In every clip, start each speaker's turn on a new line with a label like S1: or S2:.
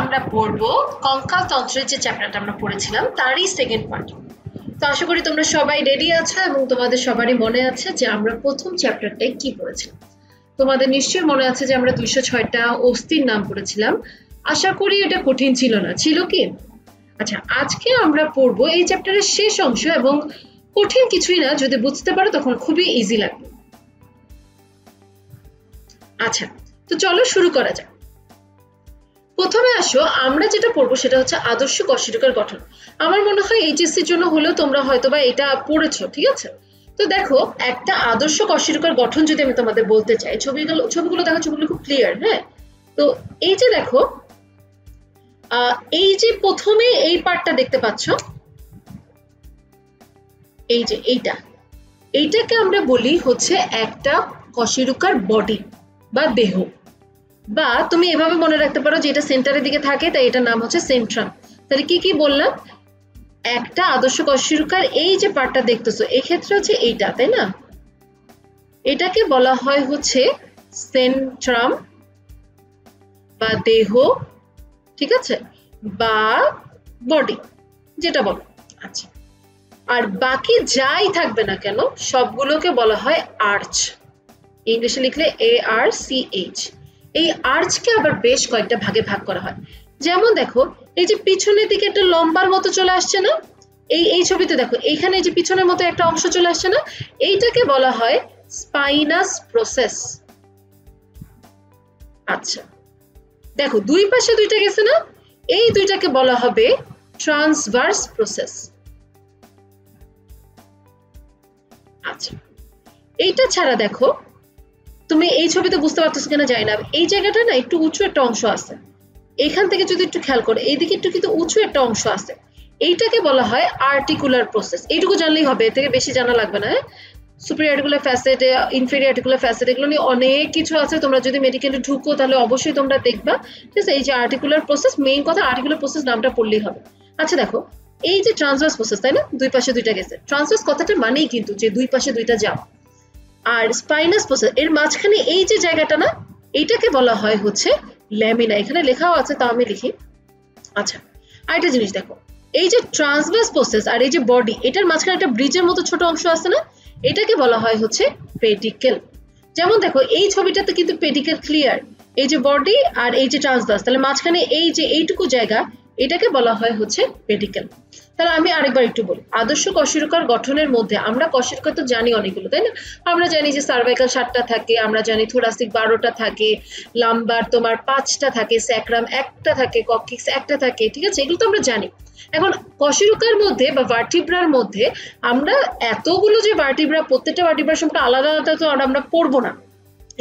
S1: আমরা পড়ব কঙ্কালতন্ত্রের যে চ্যাপ্টারটা আমরা পড়েছিলাম তারই সেকেন্ড পার্ট। তো আশা করি তোমরা সবাই রেডি আছো এবং তোমাদের সবারই মনে আছে যে আমরা প্রথম চ্যাপ্টারটায় কি পড়েছিলাম। তোমাদের নিশ্চয়ই মনে আছে যে আমরা 206টা অস্থির নাম পড়েছিলাম। আশা করি এটা কঠিন ছিল না, ছিল কি? আচ্ছা, আজকে আমরা পড়বো এই চ্যাপ্টারের শেষ অংশ এবং কঠিন কিছুই না, যদি বুঝতে পারো তখন খুবই ইজি লাগবে। আচ্ছা, তো চলো শুরু করা যাক। প্রথমে আসো, আমরা যেটা পড়বো সেটা হচ্ছে আদর্শ কশেরুকার গঠন। আমার মনে হয় এইচএসসির জন্য হলেও তোমরা হয়তোবা এটা পড়েছো, ঠিক আছে? তো দেখো, একটা আদর্শ কশেরুকার গঠন যদি আমি তোমাদের বলতে চাই, ছবিগুলো দেখো, ছবিগুলো খুব ক্লিয়ার। হ্যাঁ, তো এই যে দেখো, এই যে প্রথমে এই পার্টটা দেখতে পাচ্ছ, এই যে এইটাকে আমরা বলি হচ্ছে একটা কশেরুকার বডি বা দেহ, বা তুমি এভাবে মনে রাখতে পারো যে এটা সেন্টারের দিকে থাকে, তাই এটার নাম হচ্ছে সেন্ট্রাম। তাহলে কি বললাম? একটা আদর্শ কশেরুকার এই যে পার্টটা দেখতেছো, এই ক্ষেত্রে হচ্ছে এইটা, তাই না? এটাকে বলা হয় হচ্ছে সেন্ট্রাম বা দেহ, ঠিক আছে, বা বডি, যেটা বলো। আচ্ছা, আর বাকি যাই থাকবে না কেন সবগুলোকে বলা হয় আর্চ। ইংলিশে লিখলে ARCH। এই আর্চকে আবার বেশ কয়েকটা ভাগে ভাগ করা হয়। যেমন দেখো, এই যে পিছনের দিকে একটা লম্বার মতো চলে আসছে না, এই ছবিতে দেখো, এইখানে যে পিছনের মতো একটা অংশ চলে আসছে না, এইটাকে বলা হয় স্পাইনাস প্রসেস। আচ্ছা, দেখো দুই পাশে দুইটা গেছে না, এই দুইটাকে বলা হবে ট্রান্সভার্স প্রসেস। আচ্ছা, এইটা ছাড়া দেখো, তুমি এই ছবিতে বুঝতে পারতেছো কিনা জানি না, এই জায়গাটা না একটু উঁচু একটা অংশ আছে, এখান থেকে যদি একটু খেয়াল করো, এইদিকে একটু কিন্তু উঁচু একটা অংশ আছে, এইটাকে বলা হয় আর্টিকুলার প্রসেস। এইটুকু জানলেই হবে, এর থেকে বেশি জানা লাগবে না। Superior articular facet, inferior articular facet, এগুলো নিয়ে অনেক কিছু আছে। তোমরা যদি মেডিকেলে ঢুকো তাহলে অবশ্যই তোমরা দেখবা, ঠিক আছে? এই যে আর্টিকুলার প্রসেস, মেইন কথা আর্টিকুলার প্রসেস নামটা পড়লেই হবে। আচ্ছা দেখো, এই যে ট্রান্সভার্স প্রসেস, তাই না, দুই পাশে দুইটা গেছে। ট্রান্সভার্স কথাটা মানেই কিন্তু যে দুই পাশে দুইটা যাওয়া। আর স্পাইনাস প্রসেস, এর মাঝখানে এই যে জায়গাটা না, এইটাকে বলা হয় হচ্ছে ল্যামিনা। এখানে লেখাও আছে, তাও আমি লিখি। আচ্ছা, আরেকটা জিনিস দেখো, এই যে ট্রান্সভার্স প্রসেস আর এই যে বডি, এটার মাঝখানে একটা ব্রিজের মতো ছোট অংশ আছে না, এটাকে বলা হয় হচ্ছে পেডিকেল। যেমন দেখো, এই ছবিটাতে কিন্তু পেডিকেল ক্লিয়ার, এই যে বডি আর এই যে ট্রান্সভার্স, তাহলে মাঝখানে এই যে এইটুকু জায়গা, এটাকে বলা হয় হচ্ছে পেডিকেল। তাহলে আমি আরেকবার একটু বলি, আদর্শ কশেরুকার গঠনের মধ্যে আমরা কশেরুকা তো জানি অনেকগুলো, তাই না? আমরা জানি যে সার্ভাইকাল 7টা থাকে, আমরা জানি থোরাসিক 12টা থাকে, লাম্বার তোমার 5টা থাকে, স্যাক্রাম 1টা থাকে, কক্সিক্স 1টা থাকে, ঠিক আছে? এগুলো তো আমরা জানি। এখন কশেরুকার মধ্যে বা ভার্টিব্রার মধ্যে আমরা এতগুলো যে ভার্টিব্রা, প্রত্যেকটা ভার্টিব্রার সম্পর্কে আলাদা আলাদা তো আমরা পড়বো না,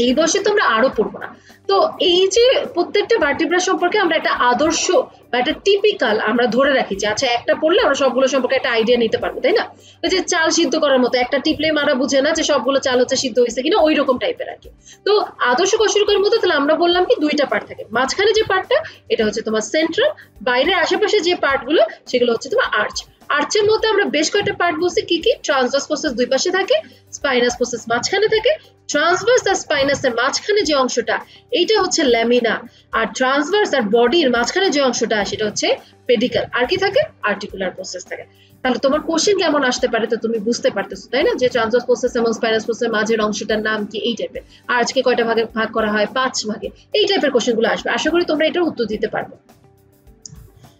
S1: এই বয়সে তো আমরা আরো পড়বো না। তো এই যে প্রত্যেকটা ভার্টিব্রা সম্পর্কে আমরা একটা আদর্শ বা একটা টিপিক্যাল আমরা ধরে রাখি যে আচ্ছা, একটা পড়লে আমরা সবগুলো সম্পর্কে একটা আইডিয়া নিতে পারবো, তাই না? ওই যে চাল সিদ্ধ করার মতো, একটা টিপলে মারা বুঝে না যে সবগুলো চাল হচ্ছে সিদ্ধ হয়েছে কিনা, ওই রকম টাইপের আর কি। তো আদর্শ কশেরুকার মধ্যে তাহলে আমরা বললাম কি দুইটা পার্ট থাকে, মাঝখানে যে পার্টটা এটা হচ্ছে তোমার সেন্ট্রাল, বাইরের আশেপাশে যে পার্টগুলো সেগুলো হচ্ছে তোমার আর্চ। আর্চের মধ্যে আমরা বেশ কয়েকটা পার্ট বলছি, কি কি? ট্রান্সভার্স প্রসেস দুই পাশে থাকে, স্পাইনাস প্রসেস মাঝখানে থাকে। ট্রান্সভার্স আর স্পাইনাসের মাঝখানে যে অংশটা, এইটা হচ্ছে ল্যামিনা, আর ট্রান্সভার্স আর বডির মাঝখানে যে অংশটা সেটা হচ্ছে পেডিকেল। আর কি থাকে? আর্টিকুলার প্রসেস থাকে। তাহলে তোমার কোশ্চেন কেমন আসতে পারে তো তুমি বুঝতে পারতেছো, তাই না? যে ট্রান্সভার্স প্রসেস এবং স্পাইনাস প্রসেসের মাঝের অংশটার নাম কি, এই টাইপের। আর আজকে কয়টা ভাগে ভাগ করা হয়? 5 ভাগে। এই টাইপের কোশ্চেনগুলো আসবে, আশা করি তোমরা এটার উত্তর দিতে পারবে।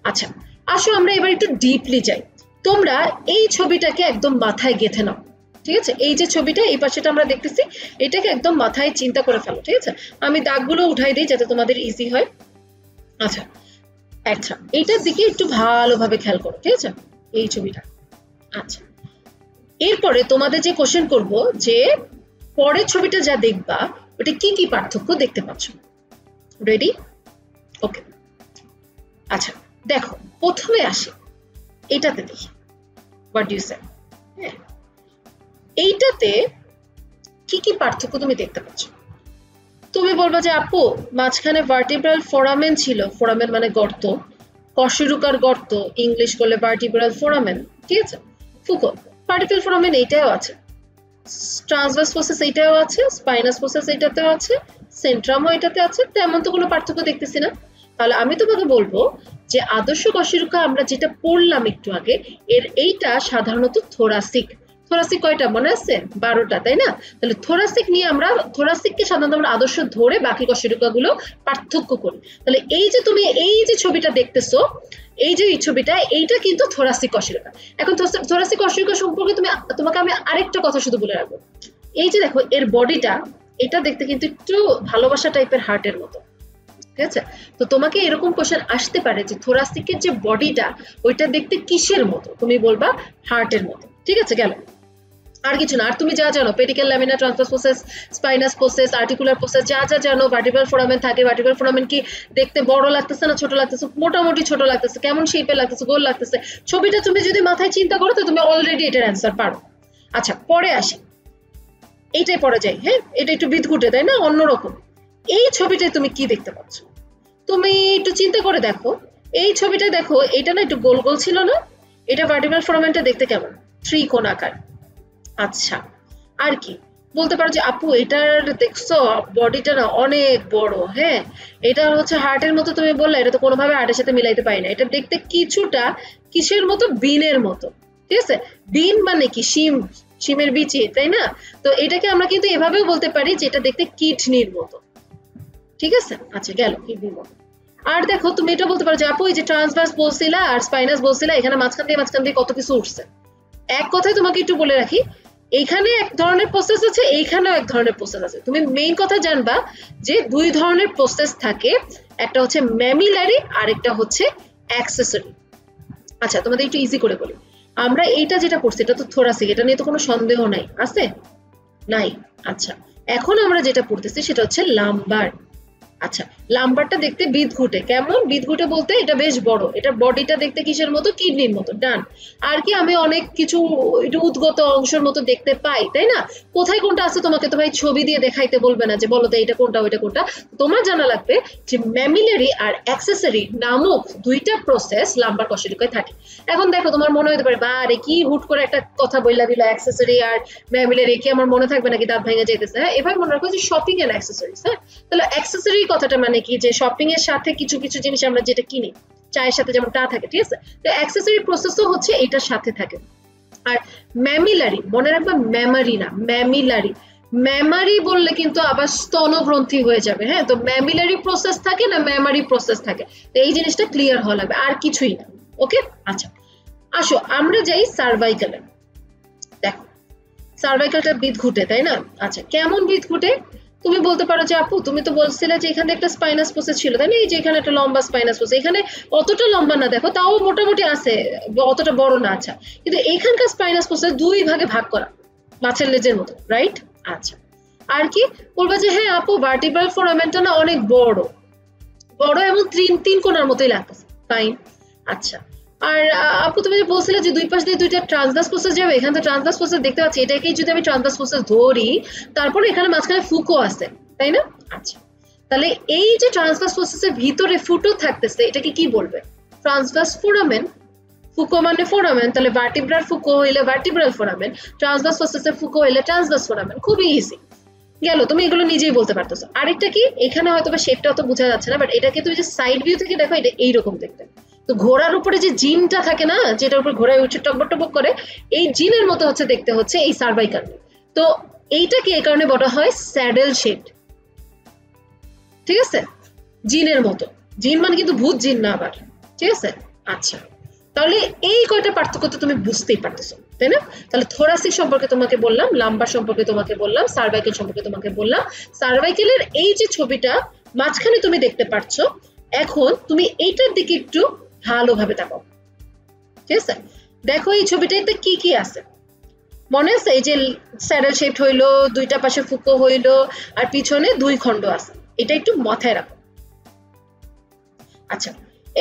S1: আচ্ছা, আসো আমরা এবার একটু ডিপলি যাই। তোমরা এই ছবিটাকে একদম মাথায় গেঁথে নাও, ঠিক আছে? এই যে ছবিটা, এই পাশেটা আমরা দেখতেছি, এটাকে একদম মাথায় চিন্তা করে ফেলো, ঠিক আছে? আমি দাগগুলো উঠাই দিই যাতে তোমাদের ইজি হয়। আচ্ছা আচ্ছা, এইটার দিকে একটু ভালোভাবে খেয়াল করো, ঠিক আছে? এই ছবিটা। আচ্ছা, এরপরে তোমাদের যে কোশ্চেন করব, যে পরের ছবিটা যা দেখবা ওটা কি কি পার্থক্য দেখতে পাচ্ছ। রেডি? ওকে। আচ্ছা দেখো, প্রথমে আসি এটাতে দেখি, হোয়াট ডু ইউ সে? হ্যাঁ, এইটাতে কি কি পার্থক্য তুমি দেখতে পাচ্ছ? তুমি বলবা যে আপু, মাঝখানে ভার্টিব্রাল ফোরামেন ছিল, ফোরামেন মানে গর্ত, কশেরুকার গর্ত, ইংলিশ করলে ভার্টিব্রাল ফোরামেন, ঠিক আছে? ফুকো, ভার্টিব্রাল ফোরামেন এইটাও আছে, ট্রান্সভার্স প্রসেস এইটাও আছে, স্পাইনাস প্রসেস এইটাতেও আছে, সেন্ট্রামও এটাতে আছে, তেমন তো কোনো পার্থক্য দেখতেছি না। তাহলে আমি তোমাকে বলবো যে আদর্শ কশেরুকা আমরা যেটা পড়লাম একটু আগে এর এইটা সাধারণত থোরাসিক। থোরাসিক কয়টা মনে আছে? 12টা, তাই না? তাহলে থোরাসিক নিয়ে আমরা থোরাসিককে সাধারণত আমরা আদর্শ ধরে বাকি কশেরুকাগুলো পার্থক্য করি। তাহলে এই যে তুমি এই যে ছবিটা দেখতেছো, এই যে এই ছবিটা, এইটা কিন্তু থোরাসিক কশেরুকা। এখন থোরাসিক কশেরুকা সম্পর্কে তোমাকে আমি আরেকটা কথা শুধু বলে রাখবো। এই যে দেখো এর বডিটা, এটা দেখতে কিন্তু একটু ভালোবাসা টাইপের হার্টের মতো, ঠিক আছে? তো তোমাকে এরকম কোশ্চেন আসতে পারে যে থোরাসিকের যে বডিটা ওইটা দেখতে কিসের মতো? তুমি বলবা হার্টের মতো, ঠিক আছে? গেল, আর কিছু না। আর তুমি যা জানো pedicle laminar transverse process, spinous process, articular process, যা যা জানো, ভার্টিব্রাল ফোরামেন থাকে, ভার্টিব্রাল ফোরামেন কি দেখতে বড় লাগতেছে না ছোট লাগতেছে? মোটামুটি ছোট লাগতেছে। কেমন শেপে লাগতেছে? গোল লাগতেছে। ছবিটা তুমি যদি মাথায় চিন্তা করো তো তুমি অলরেডি এটার অ্যান্সার পারো। আচ্ছা, পরে আসি, এইটাই পরে যাই। হ্যাঁ, এটা একটু বিদঘুটে, তাই না? অন্যরকম। এই ছবিটায় তুমি কি দেখতে পাচ্ছ? তুমি একটু চিন্তা করে দেখো, এই ছবিটা দেখো, এটা না একটু গোল গোল ছিল না? এটা ভার্টিব্রাল ফোরামেনটা দেখতে কেমন? ত্রিকোণাকার। আচ্ছা, আর কি বলতে পারো যে আপু এটার দেখছো বডিটা না অনেক বড়। হ্যাঁ, এটা হচ্ছে হার্টের মতো তুমি বললে, এটা তো কোনোভাবে হার্টের সাথে মিলাইতে পারি না। এটা দেখতে কিছুটা কিসের মতো? বিনের মতো, ঠিক আছে? বিন মানে কি? শিমের বিচি, তাই না? তো এটাকে আমরা কিন্তু এভাবেও বলতে পারি যে এটা দেখতে কিডনির মতো, ঠিক আছে? আচ্ছা, গেল কিডনির মতো। আর দেখো তুমি এটা বলতে পারো যে আপু এই যে ট্রান্সভার্স বলছিলা আর স্পাইনাস বলছিলা, এখানে মাঝখান দিয়ে কত কিছু উঠছে। এক কথায় তোমাকে একটু বলে রাখি, এইখানে এক ধরনের প্রসেস আছে, এইখানেও এক ধরনের প্রসেস আছে। তুমি মেইন কথা জানবা যে দুই ধরনের প্রসেস থাকে, একটা হচ্ছে ম্যামিলারি আর একটা হচ্ছে অ্যাক্সেসরি। আচ্ছা, তোমাদের একটু ইজি করে বলি, আমরা এইটা যেটা পড়ছি এটা তো থোরাসিক, এটা নিয়ে তো কোনো সন্দেহ নাই, আছে? নাই। আচ্ছা, এখন আমরা যেটা পড়তেছি সেটা হচ্ছে লাম্বার। আচ্ছা, লাম্বারটা দেখতে বিদঘুটে। কেমন বিদঘুটে বলতে? এটা বেশ বড়, এটা বডিটা দেখতে কিসের মতো? কিডনির মতো। ডান। আর কি আমি অনেক কিছু একটু উদ্গত অংশের মতো দেখতে পাই, তাই না? কোথায় কোনটা আছে তোমাকে তো ভাই ছবি দিয়ে দেখাইতে বলবে না যে বলো তো এটা কোনটা ওইটা কোনটা। তোমার জানা লাগবে যে ম্যামিলারি আর অ্যাক্সেসরি নামক দুইটা প্রসেস লাম্বার কশেরুকায় থাকে। এখন দেখো তোমার মনে হতে পারে বারে কি হুট করে একটা কথা বললা দিল অ্যাক্সেসরি আর ম্যামিলারি, কি আমার মনে থাকবে নাকি? দাঁত ভেঙে যাইতেছে। হ্যাঁ, এভাবে মনে রাখো যে শপিং এন্ড অ্যাক্সেসরিজ। হ্যাঁ, তাহলে অ্যাক্সেসরি কথাটা মানে কি? যে শপিং এর সাথে কিছু কিছু জিনিস আমরা যেটা কিনি, চায়ের সাথে যেমন টা থাকে, ঠিক আছে? তো অ্যাক্সেসরি প্রসেসও হচ্ছে এটার সাথে থাকে। আর ম্যামিলারি, মনে রাখবা মেমারি না, ম্যামিলারি। মেমারি বললে কিন্তু আবার স্তনগ্রন্থি হয়ে যাবে। হ্যাঁ, তো ম্যামিলারি প্রসেস থাকে না মেমারি প্রসেস থাকে, তো এই জিনিসটা ক্লিয়ার হওয়া লাগবে, আর কিছুই না। ওকে, আচ্ছা আসো আমরা যাই সার্ভাইকালে। দেখো সার্ভাইকালটা বিদঘুটে, তাই না? আচ্ছা, কেমন বিদঘুটে? তুমি বলতে পারো যে আপু তুমি তো বলছিলে যে এখানে একটা স্পাইনাস প্রসেস ছিল, তাই না? এই যে এখানে একটা লম্বা স্পাইনাস প্রসেস, এখানে অতটা লম্বা না, দেখো তাও মোটামুটি আছে, অতটা বড় না। আচ্ছা, কিন্তু এখানকার স্পাইনাস প্রসেস দুই ভাগে ভাগ করা, মাছের লেজের মতো, রাইট? আচ্ছা, আর কি বলবা যে হ্যাঁ আপু ভার্টিব্রাল ফোরামেনটা না অনেক বড় বড় এবং তিন কোণার মতোই লাগতেছে। ফাইন। আচ্ছা, আর আপু তুমি যে বলছিলে যে দুই পাশ দিয়ে দুইটা ট্রান্সভার্স প্রসেস যাবে, এখানে তো ট্রান্সভার্স প্রসেস দেখতে পাচ্ছি, এটাকেই যদি আমি ট্রান্সভার্স প্রসেস ধরি, তারপরে এখানে মাঝখানে ফুকো আছে, তাই না? আচ্ছা, তাহলে এই যে ট্রান্সভার্স প্রসেসের ভিতরে ফুটো থাকতেছে, এটাকে কি বলবে? Transverse foramen. ফুকো মানে ফোরামেন, তাহলে ভার্টিব্রাল ফুকো হইলে ভার্টিব্রাল ফোরামেন, ট্রান্সভার্স প্রসেসের ফুকো হইলে ট্রান্সভার্স ফোরামেন। খুবই ইজি, গেল, তুমি এগুলো নিজেই বলতে পারতেছো। আরেকটা কি, এখানে হয়তো বা শেপটা অত বোঝা যাচ্ছে না, বাট এটাকে তুমি যে সাইড ভিউ থেকে দেখো এটা এইরকম দেখতে। তো ঘোড়ার উপরে যে জিনটা থাকে না, যেটার উপর ঘোড়ায় উঠে টকবক টকবক করে, এই জিনের মতো হচ্ছে দেখতে হচ্ছে এই সার্ভাইকাল। তো এইটাকে এই কারণে বলা হয় স্যাডেল শেপ, ঠিক আছে? জিনের মতো। জিন মানে কিন্তু ভূত জিন না আবার, ঠিক আছে? আচ্ছা, তাহলে এই কয়টা পার্থক্য তো তুমি বুঝতেই পারতেছো, তাই না? তাহলে থোরাসিক সম্পর্কে তোমাকে বললাম, লাম্বার সম্পর্কে তোমাকে বললাম, সার্ভাইকেল সম্পর্কে তোমাকে বললাম। সার্ভাইকেলের এই যে ছবিটা মাঝখানে তুমি দেখতে পাচ্ছো, এখন তুমি এইটার দিকে একটু ভালোভাবে তাকাও, ঠিক আছে? দেখো এই ছবিটাতে কি কি আছে, মনে আছে? এই যে স্যাডেল শেপ হইলো, দুইটা পাশে ফুকো হইলো, আর পিছনে দুই খণ্ড আছে, এটা একটু মাথায় রাখো। আচ্ছা,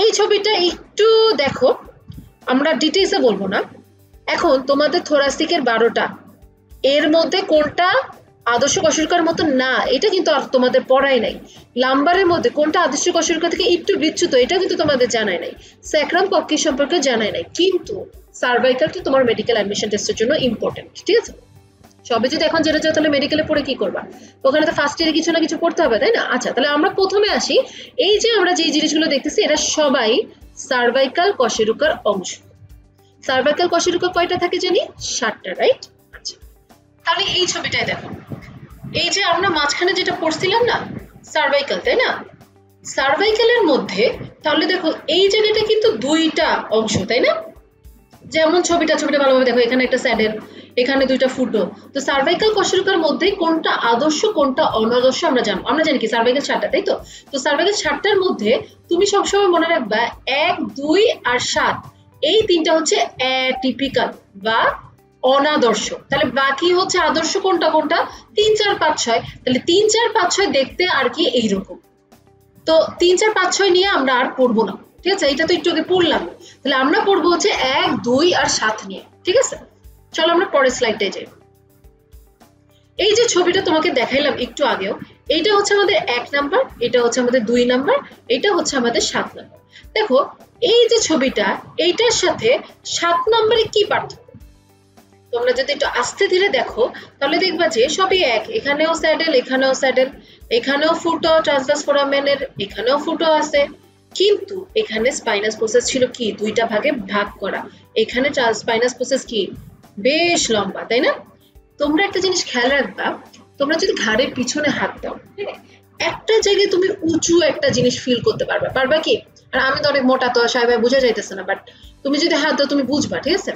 S1: এই ছবিটা একটু দেখো, আমরা ডিটেইলসে বলবো না। এখন তোমাদের থোরাসিকের 12টা, এর মধ্যে কোনটা আদর্শ কশেরুকার মতো না, এটা কিন্তু আর তোমাদের পড়াই নাই। লাম্বারের মধ্যে কোনটা আদর্শ কশেরুকা থেকে একটু বিচ্যুত, এটা কিন্তু তোমাদের জানাই নাই। স্যাক্রাম পক্ষী সম্পর্কে জানাই নাই, কিন্তু সার্ভাইকালটা তোমার মেডিকেল অ্যাডমিশন টেস্টের জন্য ইম্পর্টেন্ট, ঠিক আছে? সবে যদি এখন জেনে যাও তাহলে মেডিকেলে পড়ে কি করবা? ওখানে তো ফার্স্ট ইয়ারে কিছু না কিছু পড়তে হবে, তাই না? আচ্ছা, তাহলে আমরা প্রথমে আসি। এই যে আমরা যে জিনিসগুলো দেখতেছি এরা সবাই সার্ভাইকাল কশেরুকার অংশ। সার্ভাইকাল কশেরুকা কয়টা থাকে জানি? 7টা, রাইট? আচ্ছা, তাহলে এই ছবিটায় দেখো, এই যে আমরা মাঝখানে যেটা পড়ছিলাম না, সার্ভাইকাল, তাই না? সার্ভাইকালের মধ্যে তাহলে দেখো এই জায়গাটা কিন্তু 2টা অংশ, তাই না? যেমন ছবিটা ভালোভাবে দেখো, এখানে একটা স্যাডেল, এখানে 2টা ফুটো। তো সার্ভাইকাল কশেরুকার মধ্যে কোনটা আদর্শ কোনটা অনাদর্শ আমরা জানবো। আমরা জানি কি সার্ভাইকাল 7টা, তাই তো? তো সার্ভাইকাল 7টার মধ্যে তুমি সবসময় মনে রাখবা 1, 2 আর 7 এই 3টা হচ্ছে অ্যাটিপিক্যাল বা অনাদর্শ। তাহলে বাকি হচ্ছে আদর্শ কোনটা কোনটা? 3, 4, 5, 6। তাহলে 3, 4, 5, 6 দেখতে আর কি এইরকম। তো 3, 4, 5, 6 নিয়ে আমরা আর পড়বো না, ঠিক আছে? এটা তো একটু আগে পড়লাম। তাহলে আমরা পড়বো হচ্ছে 1, 2 আর 7 নিয়ে, ঠিক আছে? চলো আমরা পরের স্লাইডে যাই। এই যে ছবিটা তোমাকে দেখাইলাম একটু আগেও, এইটা হচ্ছে আমাদের 1 নাম্বার, এটা হচ্ছে আমাদের 2 নাম্বার, এটা হচ্ছে আমাদের 7 নাম্বার। দেখো এই যে ছবিটা, এইটার সাথে 7 নাম্বারে কি পার্থক্য? তোমরা যদি একটু আস্তে ধীরে দেখো তাহলে দেখবা যে সবই এক। এখানেও স্যাডেল, এখানেও স্যাডেল, এখানেও ফুটো ট্রান্সভার্স ফোরামেনের, এখানেও ফুটো আছে, কিন্তু এখানে স্পাইনাস প্রসেস ছিল কি 2টা ভাগে ভাগ করা। এখানে স্পাইনাস প্রসেস কি বেশ লম্বা, তাই না? তোমরা একটা জিনিস খেয়াল রাখবা, তোমরা যদি ঘাড়ের পিছনে হাত দাও, একটা জায়গায় তুমি উঁচু একটা জিনিস ফিল করতে পারবা কি? আর আমি তো অনেক মোটা, তো সাহেব বোঝা যাইতেছে না, বাট তুমি যদি হাত দাও তুমি বুঝবা, ঠিক আছে?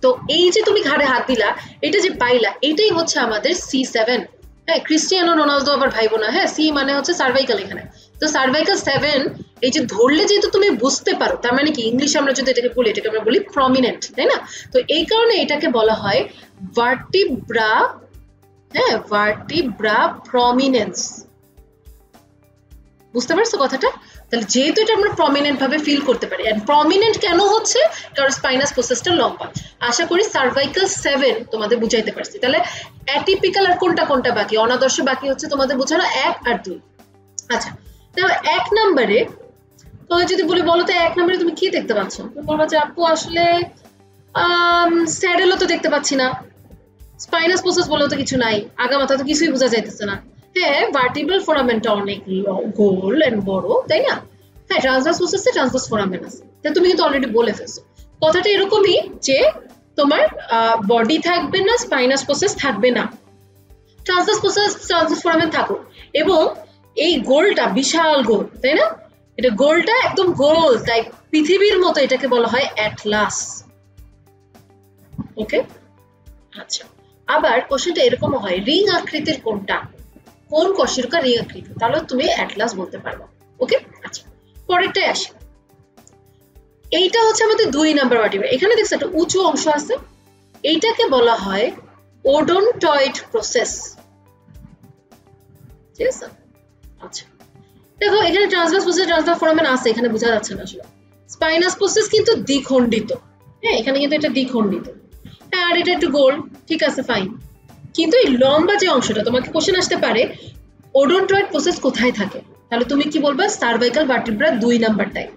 S1: তো এই যে তুমি ঘাড়ে হাত দিলা, এটা যে পাইলা, এটাই হচ্ছে আমাদের C7। হ্যাঁ, ক্রিস্টিয়ানো রোনালদো আবার ভাইবো না, হ্যাঁ? সি মানে হচ্ছে সার্ভাইকাল এখানে। তো সার্ভাইকাল 7 এই যে ধরলে যেহেতু তুমি বুঝতে পারো, তার মানে কি ইংলিশে আমরা যদি এটাকে বলি, এটাকে আমরা বলি প্রমিনেন্ট, তাই না? তো এই কারণে এটাকে বলা হয় ভার্টিব্রা, হ্যাঁ, ভার্টিব্রা প্রমিনেন্স। বুঝতে পারছো কথাটা? তাহলে যেহেতু এটা আমরা প্রমিনেন্ট ভাবে ফিল করতে পারি, এন্ড প্রমিনেন্ট কেন হচ্ছে? কারণ স্পাইনাস প্রসেসটা লম্বা। আশা করি সার্ভাইকাল 7 তোমাদের বুঝাইতে পারছি। তাহলে অ্যাটিপিক্যাল আর কোনটা কোনটা বাকি? অনাদর্শ বাকি হচ্ছে তোমাদের বোঝানো 1 আর 2। আচ্ছা, তাহলে 1 নম্বরে তোমাকে যদি বলি বলো তো 1 নম্বরে তুমি কি দেখতে পাচ্ছ? তুমি বলবা যে আপু আসলে স্যাডেলও তো দেখতে পাচ্ছি না, স্পাইনাস প্রসেস বলেও তো কিছু নাই, আগা মাথা তো কিছুই বোঝা যাইতেছে না। হ্যাঁ, ভার্টিব্রাল ফোরামেনটা অনেক গোল এন্ড বড়, তাই না? হ্যাঁ, ট্রান্সভার্স প্রসেসে ট্রান্সভার্স ফোরামেন আছে। তাহলে তুমি কিন্তু অলরেডি বলে ফেলছো। কথাটা এরকমই যে তোমার বডি থাকবে না, স্পাইনাস প্রসেস থাকবে না, ট্রান্সভার্স প্রসেস ট্রান্সভার্স ফোরামেন থাকুক। এবং এই গোলটা বিশাল গোল, তাই না? এটা গোলটা একদম গোল, তাই পৃথিবীর মতো এটাকে বলা হয় অ্যাটলাস। ওকে, আচ্ছা, আবার কোশ্চেনটা এরকমও হয়, রিং আকৃতির কোনটা? কোন কশেরুকা রিং আকৃতি? তাহলে তুমি অ্যাটলাস বলতে পারবে। ওকে, আচ্ছা, পরেরটাই আসি। এইটা হচ্ছে আমাদের 2 নাম্বার ভার্টিব্রা। এখানে দেখছো একটা উঁচু অংশ আছে, এইটাকে বলা হয় ওডোনটয়েড প্রসেস, ঠিক আছে? আচ্ছা, দেখো এখানে ট্রান্সভার্স প্রসেস ট্রান্সভার্স ফোরামেন আছে, এখানে বোঝা যাচ্ছে না আসলে। স্পাইনাস প্রসেস কিন্তু দ্বিখণ্ডিত, হ্যাঁ, এখানে কিন্তু এটা দ্বিখণ্ডিত। হ্যাঁ, আর এটা একটু গোল, ঠিক আছে, ফাইন। কিন্তু এই লম্বা যে অংশটা, তোমাকে কোশ্চেন আসতে পারে ওডোনটয়েড প্রসেস কোথায় থাকে? তাহলে তুমি কি বলবা? Cervical vertebra 2 নাম্বারটাই।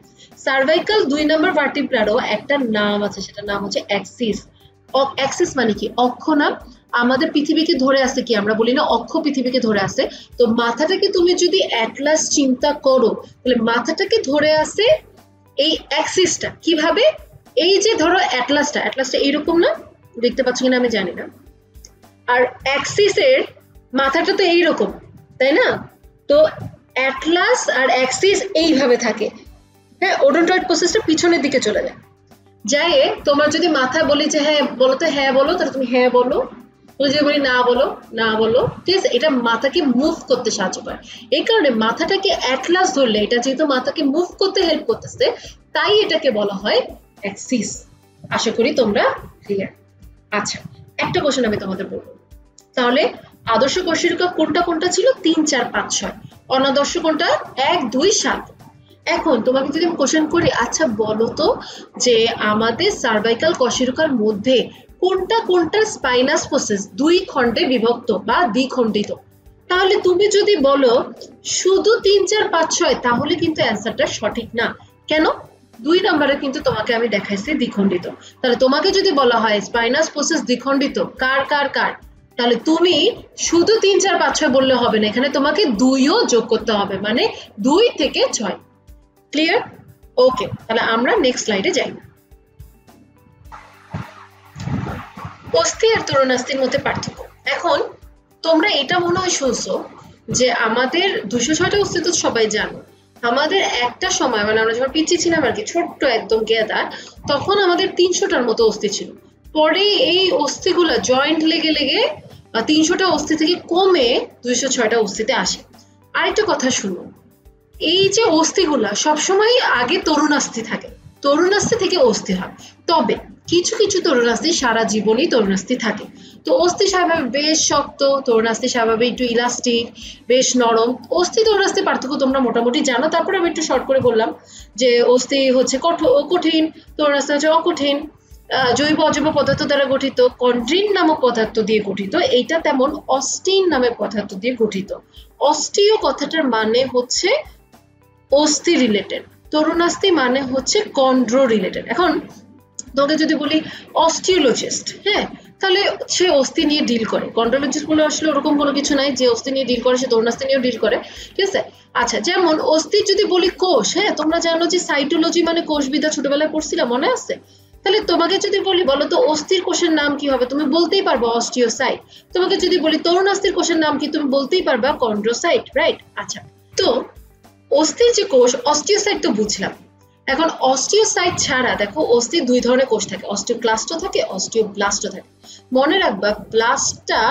S1: সার্ভাইকাল 2 নাম্বার ভার্টিব্রারও একটা নাম আছে, সেটা নাম হচ্ছে অ্যাক্সিস। অ্যাক্সিস মানে কি? অক্ষ না? আমাদের পৃথিবীকে ধরে আছে কি? আমরা বলি না অক্ষ পৃথিবীকে ধরে আছে। তো মাথাটাকে তুমি যদি অ্যাটলাস চিন্তা করো, তাহলে মাথাটাকে ধরে আছে এই অ্যাক্সিসটা। কিভাবে? এই যে ধরো অ্যাটলাসটা এইরকম না, দেখতে পাচ্ছ কিনা আমি জানি না, আর অ্যাক্সিসের মাথাটা তো এইরকম, তাই না? তো অ্যাটলাস আর অ্যাক্সিস এইভাবে থাকে। হ্যাঁ, ওডোনটয়েড প্রসেসটা পিছনের দিকে চলে যায়। যায় তোমার যদি মাথা বলি যে হ্যাঁ বলো, তো হ্যাঁ বলো, তাহলে তুমি হ্যাঁ বলো। যদি বলি না বলো, না বলো, ঠিক আছে? এটা মাথাকে মুভ করতে সাহায্য করে। এই কারণে মাথাটাকে অ্যাটলাস ধরলে, এটা যেহেতু মাথাকে মুভ করতে হেল্প করতেছে, তাই এটাকে বলা হয় অ্যাক্সিস। আশা করি তোমরা ক্লিয়ার। আচ্ছা, একটা কোশ্চেন আমি তোমাদের বলবো, তাহলে আদর্শ কশেরুকা কোনটা কোনটা ছিল? 3, 4, 5, 6। অনাদর্শ কোনটা? 1, 2, 7। এখন তোমাকে যদি আমি কোশ্চেন করি, আচ্ছা বলো তো যে আমাদের সার্ভাইকাল কশেরুকার মধ্যে কোনটা কোনটা স্পাইনাস প্রসেস 2 খণ্ডে বিভক্ত বা দ্বিখণ্ডিত? তাহলে তুমি যদি বলো শুধু 3, 4, 5, 6, তাহলে কিন্তু অ্যান্সারটা সঠিক না। কেন? 2 নম্বরে কিন্তু তোমাকে আমি দেখাইছি দ্বিখণ্ডিত। তাহলে তোমাকে যদি বলা হয় স্পাইনাস প্রসেস দ্বিখণ্ডিত, কার কার কার? তাহলে তুমি শুধু 3 4 5 6 বললে হবে না, এখানে তোমাকে 2ও যোগ করতে হবে, মানে 2 থেকে 6। ক্লিয়ার? ওকে, তাহলে আমরা নেক্সট স্লাইডে যাই। অস্থি আর তরুণাস্থির মধ্যে পার্থক্য। এখন তোমরা এটা মনে হয় শুনছো যে আমাদের 206টা অস্থি তো সবাই জানো, আমাদের একটা সময় মানে আমরা যখন পিচ্ছি ছিলাম আর কি, ছোট্ট একদম গেদা, তখন আমাদের 300টার মতো অস্থি ছিল। পরে এই অস্থিগুলা জয়েন্ট লেগে লেগে 300টা অস্থি থেকে কমে 206টা অস্থিতে আসে। আরেকটা কথা শুনো, এই যে অস্থিগুলা সবসময় আগে তরুণাস্থি থাকে, তরুণাস্থি থেকে অস্থি হয়। তবে কিছু কিছু তরুণাস্থি সারা জীবনই তরুণাস্থি থাকে। তো অস্থি স্বাভাবিক বেশ শক্ত, তরুণাস্থি স্বাভাবিক একটু ইলাস্টিক, বেশ নরম। অস্থি তরুণাস্থি পার্থক্য তোমরা মোটামুটি জানো, তারপরে আমি একটু শর্ট করে বললাম যে অস্থি হচ্ছে কঠিন, তরুণাস্থি হচ্ছে অকঠিন, জৈব অজৈব পদার্থ দ্বারা গঠিত, কন্ড্রিন নামক পদার্থ দিয়ে গঠিত। এইটা তেমন অস্টিন নামক পদার্থ দিয়ে গঠিত। অস্টিও কথাটার মানে হচ্ছে অস্থি রিলেটেড, তরুণাস্থি মানে হচ্ছে কন্ড্রো রিলেটেড। এখন তোকে যদি বলি অস্টিওলজিস্ট, হ্যাঁ, তাহলে সে অস্থি নিয়ে ডিল করে। কন্ড্রোলজিস্ট বলে আসলে ওরকম কোনো কিছু নাই যে অস্থি নিয়ে ডিল করে, সে তরুণাস্থি নিয়েও ডিল করে, ঠিক আছে? আচ্ছা, যেমন অস্থি যদি বলি কোষ, হ্যাঁ, তোমরা জানো যে সাইটোলজি মানে কোষবিদ্যা ছোটবেলায় পড়ছিলাম, মনে আছে? তাহলে তোমাকে যদি বলি বলো তো অস্থির কোষের নাম কি হবে, তুমি বলতেই পারবে অস্টিওসাইট। তোমাকে যদি বলি তরুণাস্থির কোষের নাম কি, তুমি বলতেই পারবা কন্ড্রোসাইট, রাইট? আচ্ছা, তো অস্থির যে কোষ অস্টিওসাইট তো বুঝলাম। এখন অস্টিওসাইট ছাড়া দেখো অস্থির 2 ধরনের কোষ থাকে, অস্টিওক্লাস্টও থাকে, অস্টিওব্লাস্টও থাকে। মনে রাখবা ব্লাস্টটা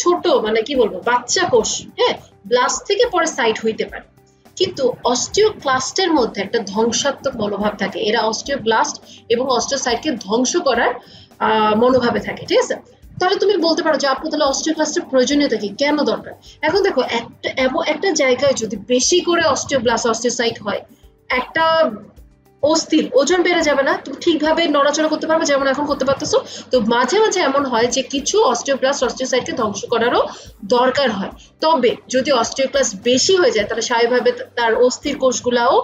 S1: ছোট মানে কি বলবো বাচ্চা কোষ, হ্যাঁ, ব্লাস্ট থেকে পরে সাইট হইতে পারে। কিন্তু অস্টিওক্লাস্টের মধ্যে একটা ধ্বংসাত্মক মনোভাব থাকে, এরা অস্টিওব্লাস্ট এবং অস্টিওসাইটকে ধ্বংস করার মনোভাবে থাকে, ঠিক আছে? তাহলে তুমি বলতে পারো যে আপু তাহলে অস্টিওক্লাস্টের প্রয়োজনীয়তা কি, কেন দরকার? এখন দেখো একটা জায়গায় যদি বেশি করে অস্টিওব্লাস্ট অস্টিওসাইট হয়, একটা অস্থির ওজন বেড়ে যাবে না, তুমি ঠিকভাবে নড়াচড়া করতে পারবে যেমন এখন করতে পারতেছো। তো মাঝে মাঝে এমন হয় যে কিছু অস্টিওব্লাস্ট অস্টিওসাইটকে ধ্বংস করারও দরকার হয়। তবে যদি অস্টিওক্লাস্ট বেশি হয়ে যায় তাহলে স্বাভাবিকভাবে তার অস্থির কোষগুলাও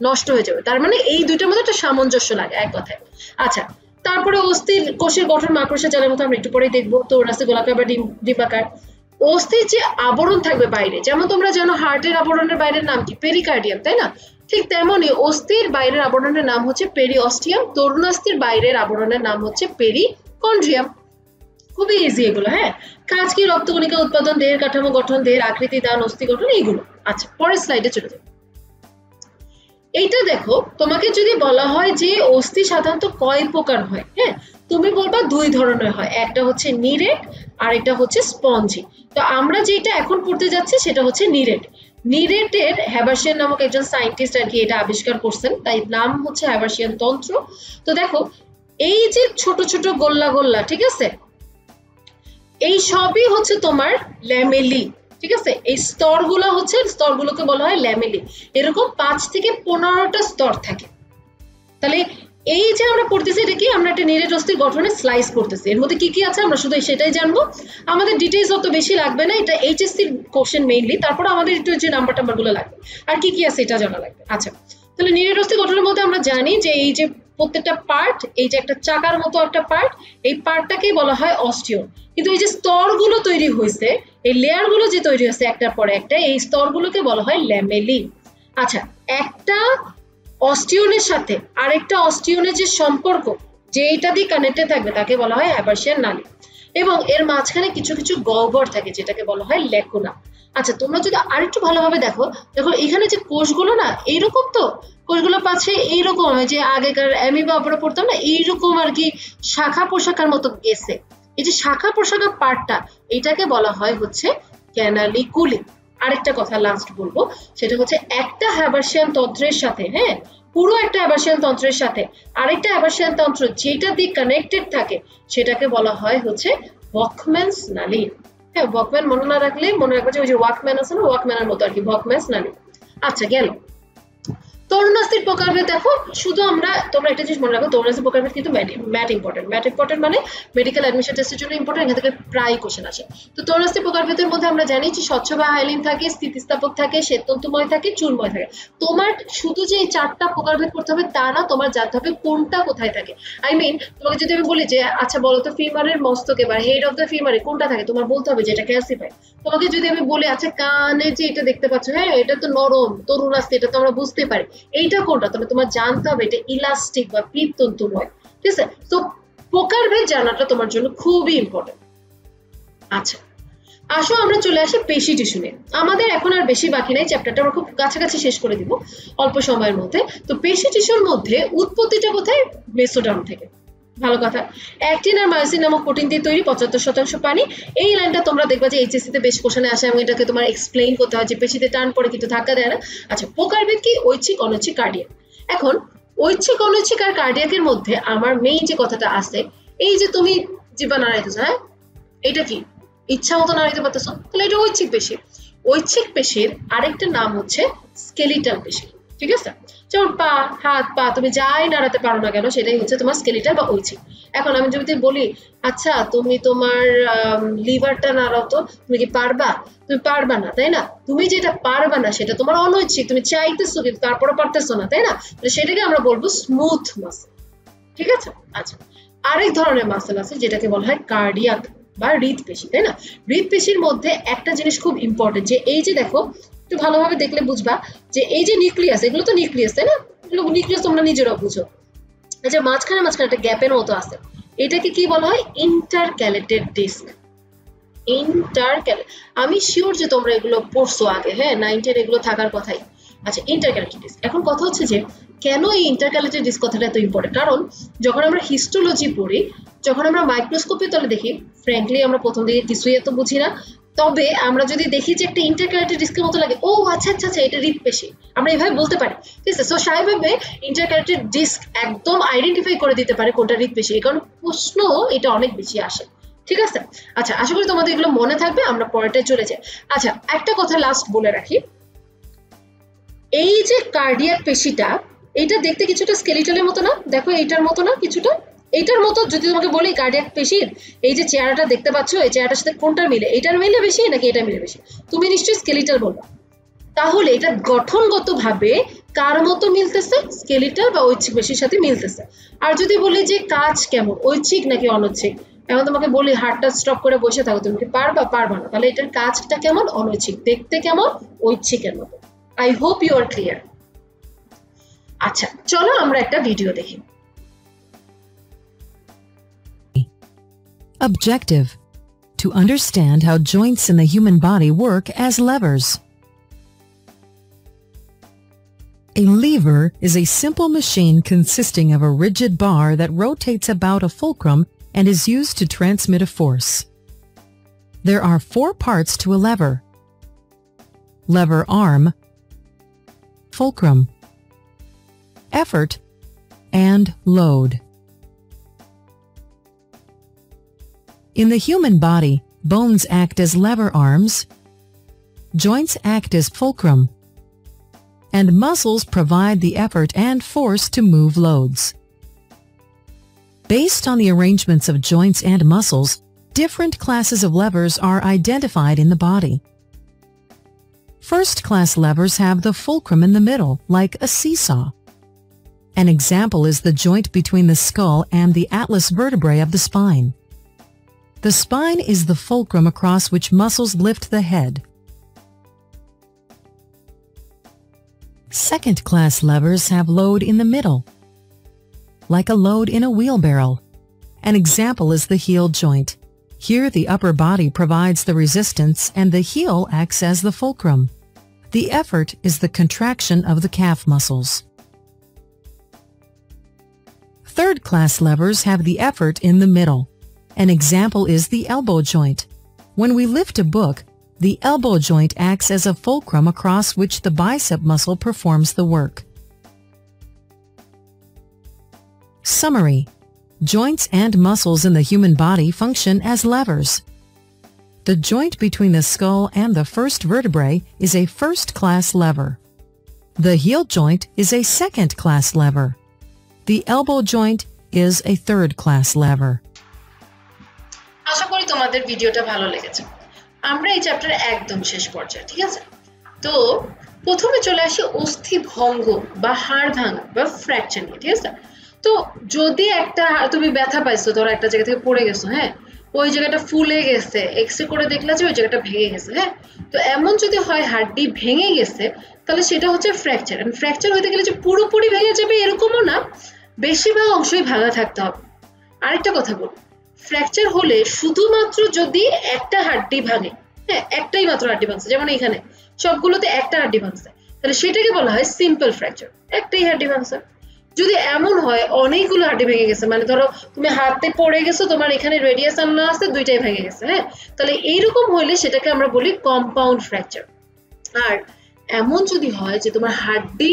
S1: নষ্ট হয়ে যাবে। তার মানে এই দুইটার মধ্যে একটা সামঞ্জস্য লাগে এক কথায়। আচ্ছা, তারপরে অস্থির কোষের গঠন মাকড়সা জালের মতো আমরা একটু পরেই দেখবো। তরুণাস্থি গোলাকার বা ডিম্বাকার। অস্থির যে আবরণ থাকবে বাইরে, যেমন তোমরা জানো হার্টের আবরণের বাইরের নাম কি, পেরিকার্ডিয়াম, তাই না? ঠিক তেমনি অস্থির বাইরের আবরণের নাম হচ্ছে পেরিঅস্টিয়াম, তরুণাস্থির বাইরের আবরণের নাম হচ্ছে পেরিকন্ড্রিয়াম। খুবই ইজি এগুলো, হ্যাঁ। কাজ কি, রক্তকণিকা উৎপাদন, দেহের কাঠামো গঠন, দেহের আকৃতি দান, অস্থি গঠন, এইগুলো। আচ্ছা, পরের স্লাইডে চলে যাই। এইটা দেখো, তোমাকে যদি বলা হয় যে অস্থি সাধারণত কয় প্রকার হয়, হ্যাঁ, তুমি বলবা 2 ধরনের হয়, একটা হচ্ছে নিরেট আর একটা হচ্ছে স্পঞ্জি। তো আমরা যেটা এখন পড়তে যাচ্ছি সেটা হচ্ছে নিরেট। নিরেটের হ্যাবার্সিয়ান নামক একজন সায়েন্টিস্ট আর কি এটা আবিষ্কার করছেন, তাই নাম হচ্ছে হ্যাবার্সিয়ান তন্ত্র। তো দেখো এই যে ছোট ছোট গোল্লা গোল্লা, ঠিক আছে, এই সবই হচ্ছে তোমার ল্যামেলি, ঠিক আছে? এই স্তরগুলো হচ্ছে, স্তরগুলোকে বলা হয় ল্যামেলি। এরকম 5 থেকে 15টা স্তর থাকে। তাহলে এই যে আমরা পড়তেছি এটা কি, আমরা একটা নিরেট অস্থির গঠনের স্লাইস পড়তেছি। এর মধ্যে কি কি আছে আমরা শুধু সেটাই জানবো, আমাদের ডিটেইলস অত বেশি লাগবে না, এটা এইচএসসি কোশ্চেন মেইনলি। তারপর আমাদের একটু যে নাম্বার গুলো লাগবে আর কি কি আছে এটা জানা লাগবে। আচ্ছা, তাহলে নিরেট অস্থির গঠনের মধ্যে আমরা জানি যে এই যে প্রত্যেকটা পার্ট, এই যে একটা চাকার মতো একটা পার্ট, এই পার্টটাকেই বলা হয় অস্টিও। কিন্তু এই যে স্তরগুলো তৈরি হয়েছে, এই লেয়ারগুলো যে তৈরি হয়েছে একটার পরে একটা, এই স্তরগুলোকে বলা হয় ল্যামেলি। আচ্ছা, একটা অস্টিওনের সাথে আরেকটা অস্টিওনের যে সম্পর্ক, যে এটা দিয়ে কানেক্টেড থাকবে তাকে বলা হয় হ্যাবার্সিয়ান নালী, এবং এর মাঝখানে কিছু কিছু গহ্বর থাকে যেটাকে বলা হয় ল্যাকুনা। আচ্ছা, তোমরা যদি আরেকটু ভালোভাবে দেখো, দেখো এখানে যে কোষগুলো না এইরকম, তো কোষগুলো পাচ্ছে এইরকম, যে আগেকার অ্যামিবা আমরা পড়তাম না, এইরকম আর কি শাখা পোশাকার মতো গেছে। এই যে শাখা পোশাকার পার্টটা, এটাকে বলা হয় হচ্ছে ক্যানালিকুলি। আরেকটা কথা লাস্ট বলবো, সেটা হচ্ছে একটা হ্যাবার্সিয়ান তন্ত্রের সাথে, হ্যাঁ, পুরো একটা হ্যাবার্সিয়ান তন্ত্রের সাথে আরেকটা হ্যাবার্সিয়ান তন্ত্র যেটা দিয়ে কানেক্টেড থাকে সেটাকে বলা হয় হচ্ছে ওয়াকম্যানস নালী। হ্যাঁ, ওয়াকম্যান মনে না রাখলে মনে রাখবে যে ওই যে ওয়াকম্যান আছে না, ওয়াকম্যানের মতো আর কি, ওয়াকম্যানস নালী। আচ্ছা, গেল। তরুণাস্থির প্রকারভেদ দেখো, শুধু তোমরা একটা জিনিস মনে রাখো, তরুণাস্থির প্রকারভেদ কিন্তু ম্যাট ইম্পর্টেন্ট। ম্যাট ইম্পর্টেন্ট মানে মেডিকেল অ্যাডমিশন টেস্টের জন্য ইম্পর্টেন্ট, এখান থেকে প্রায় কোশ্চেন আসে। তো তরুণাস্থির প্রকারভেদের মধ্যে আমরা জানি যে স্বচ্ছ বা হাইলিন থাকে, স্থিতিস্থাপক থাকে, শ্বেততন্তুময় থাকে, চুনময় থাকে। তোমার শুধু যে এই 4টা প্রকারভেদ করতে হবে তা না, তোমার জানতে হবে কোনটা কোথায় থাকে। আই মিন তোমাকে যদি আমি বলি যে আচ্ছা বলো তো ফিমারের মস্তকে বা হেড অফ দ্য ফিমারে কোনটা থাকে, তোমার বলতে হবে যে এটা ক্যালসিফাই। তোমাকে যদি আমি বলি আচ্ছা কানে যে এটা দেখতে পাচ্ছ, হ্যাঁ এটা তো নরম তরুণাস্থি, এটা তো আমরা বুঝতে পারি, এইটা কোনটা, তাহলে তোমার জানতে হবে এটা ইলাস্টিক বা পিত্ততন্তুময়। ঠিক আছে, তো প্রকারভেদ জানাটা তোমার জন্য খুবই ইম্পর্টেন্ট। আচ্ছা আসো আমরা চলে আসি পেশি টিস্যু নিয়ে। আমাদের এখন আর বেশি বাকি নাই, চ্যাপ্টারটা আমরা খুব কাছাকাছি শেষ করে দিব অল্প সময়ের মধ্যে। তো পেশি টিস্যুর মধ্যে উৎপত্তিটা কোথায়? মেসোডার্ম থেকে। ভালো কথা। অ্যাক্টিন আর মায়োসিন নামক প্রোটিন দিয়ে তৈরি, 75% পানি। এই লাইনটা তোমরা দেখবা যে এইচএসসি তে বেশ কোশ্চেনে আসে এবং এটাকে তোমার এক্সপ্লেইন করতে হয় যে পেশিতে টান পড়ে কিন্তু ধাক্কা দেয় না। আচ্ছা প্রকারভেদ কি? ঐচ্ছিক, অনৈচ্ছিক, কার্ডিয়াক। এখন ঐচ্ছিক, অনৈচ্ছিক আর কার্ডিয়াকের মধ্যে আমার মেইন যে কথাটা আছে, এই যে তুমি জিহ্বা নাড়াইতেছো, হ্যাঁ এটা কি ইচ্ছা মতো নাড়াইতে পারতেছো, তাহলে এটা ঐচ্ছিক পেশি। ঐচ্ছিক পেশির আরেকটা নাম হচ্ছে স্কেলিটাল পেশি। ঠিক আছে, যেমন পা, হাত, পা তুমি যাই নাড়াতে পারো না কেন সেটাই হচ্ছে তোমার স্কেলিটাল বা ঐচ্ছিক। এখন আমি যদি বলি আচ্ছা তুমি তোমার লিভারটা নাড়াও তো, তুমি কি পারবা? তুমি পারবা না, তাই না? তুমি যেটা পারবা না সেটা তোমার অনৈচ্ছিক, তুমি চাইতেছো কিন্তু তারপরে পারতেছো না, তাই না? সেটাকে আমরা বলবো স্মুথ মাসল। ঠিক আছে, আচ্ছা আরেক ধরনের মাসল আছে যেটাকে বলা হয় কার্ডিয়াক বা হৃদপেশি, তাই না? হৃদপেশির মধ্যে একটা জিনিস খুব ইম্পর্টেন্ট, যে এই যে দেখো একটু ভালোভাবে দেখলে বুঝবা যে এই যে নিউক্লিয়াস, এগুলো তো নিউক্লিয়াস, তাই না? এগুলো নিউক্লিয়াস তোমরা নিজেরাও বুঝো। আচ্ছা মাঝখানে একটা গ্যাপের মতো আছে, এটাকে কি বলা হয়? Intercalated disk. আমি শিওর যে তোমরা এগুলো পড়ছো আগে, হ্যাঁ 9, 10 এগুলো থাকার কথাই। আচ্ছা ইন্টারক্যালেটেড ডিস্ক, এখন কথা হচ্ছে যে কেন এই ইন্টারক্যালেটেড ডিস্ক কথাটা এত ইম্পর্টেন্ট? কারণ যখন আমরা হিস্টোলজি পড়ি, যখন আমরা মাইক্রোস্কোপের তলে দেখি, ফ্র্যাঙ্কলি আমরা প্রথম দিকে কিছুই এত বুঝি না, তবে আমরা যদি দেখি যে একটা ইন্টারক্যালেটেড ডিস্কের মতো লাগে, ও আচ্ছা আচ্ছা আচ্ছা এটা হৃদপেশি, আমরা এভাবে বলতে পারি। ঠিক আছে, সো স্বাভাবিকভাবে ইন্টারক্যালেটেড ডিস্ক একদম আইডেন্টিফাই করে দিতে পারে কোনটা হৃদপেশি, এই কারণে প্রশ্ন এটা অনেক বেশি আসে। ঠিক আছে, আচ্ছা আশা করি তোমাদের এগুলো মনে থাকবে, আমরা পরেরটায় চলে যাই। আচ্ছা একটা কথা লাস্ট বলে রাখি, এই যে কার্ডিয়াক পেশিটা, এটা দেখতে কিছুটা স্কেলিটালের মতো না? দেখো এইটার মতো না কিছুটা? এইটার মতো যদি তোমাকে বলি কার্ডিয়াক পেশির এই যে চেহারাটা দেখতে পাচ্ছ, এই চেহারাটার সাথে কোনটার মিলে, এটার মিলে বেশি নাকি এটা মিলে বেশি? তুমি নিশ্চয়ই স্কেলিটাল বলবা। তাহলে এটা গঠনগতভাবে কার মতো মিলতেছে? স্কেলিটাল বা ঐচ্ছিক পেশির সাথে মিলতেছে। আর যদি বলি যে কাজ কেমন, ঐচ্ছিক নাকি অনৈচ্ছিক, এখন তোমাকে বলি হার্টটা স্টপ করে বসে থাকো, তুমি কি পারবা? পারবা না, তাহলে এটার কাজটা কেমন? অনৈচ্ছিক। দেখতে কেমন? ঐচ্ছিকের মতো। I hope you are clear. আচ্ছা চলো আমরা একটা ভিডিও দেখি।
S2: Objective: to understand how joints in the human body work as levers. A lever is a simple machine consisting of a rigid bar that rotates about a fulcrum and is used to transmit a force. There are 4 parts to a lever: lever arm, fulcrum, effort, and load. In the human body, bones act as lever arms, joints act as fulcrum, and muscles provide the effort and force to move loads. Based on the arrangements of joints and muscles, different classes of levers are identified in the body. First-class levers have the fulcrum in the middle, like a seesaw. An example is the joint between the skull and the atlas vertebrae of the spine. The spine is the fulcrum across which muscles lift the head. Second-class levers have load in the middle, like a load in a wheelbarrow. An example is the heel joint. Here the upper body provides the resistance and the heel acts as the fulcrum. The effort is the contraction of the calf muscles. Third-class levers have the effort in the middle. An example is the elbow joint. When we lift a book, the elbow joint acts as a fulcrum across which the bicep muscle performs the work. Summary: joints and muscles in the human body function as levers. The joint between the skull and the first vertebrae is a first-class lever. The heel joint is a second-class lever. The elbow joint is a third-class lever.
S1: আশা করি তোমাদের ভিডিওটা ভালো লেগেছে। আমরা এই চ্যাপ্টারে একদম শেষ পর্যায়ে, ঠিক আছে? তো প্রথমে চলে আসি অস্থি ভঙ্গ বা হাড় ভাঙা বা ফ্র্যাকচার নিয়ে, ঠিক আছে? তো যদি একটা তুমি ব্যথা পাইছো, ধরো একটা জায়গা থেকে পড়ে গেছো, হ্যাঁ, ওই জায়গাটা ফুলে গেছে, এক্সরে করে দেখলা যে ওই জায়গাটা ভেঙে গেছে, হ্যাঁ, তো এমন যদি হয় হাড়টি ভেঙে গেছে তাহলে সেটা হচ্ছে ফ্র্যাকচার। এন্ড ফ্র্যাকচার হতে গেলে যে পুরোপুরি ভেঙে যাবে এরকমও না, বেশিরভাগ অংশই ভাঙা থাকতে হবে। আরেকটা কথা বল, ফ্র্যাকচার হলে শুধুমাত্র যদি একটা হাড়টি ভাঙে, হ্যাঁ, একটাই মাত্র হাড়টি ভাঙছে, যেমন এখানে সবগুলোতে একটা হাড়টি ভাঙছে, তাহলে সেটাকে বলা হয় সিম্পল ফ্র্যাকচার, একটাই হাড়টি ভাঙছে। যদি এমন হয় অনেকগুলো হাড়টি ভেঙে গেছে, মানে ধরো তুমি হাতে পড়ে গেছো, তোমার এখানে রেডিয়াস আন্না আছে, দুইটাই ভেঙে গেছে, হ্যাঁ, তাহলে এইরকম হইলে সেটাকে আমরা বলি কম্পাউন্ড ফ্র্যাকচার। আর এমন যদি হয় যে তোমার হাড়টি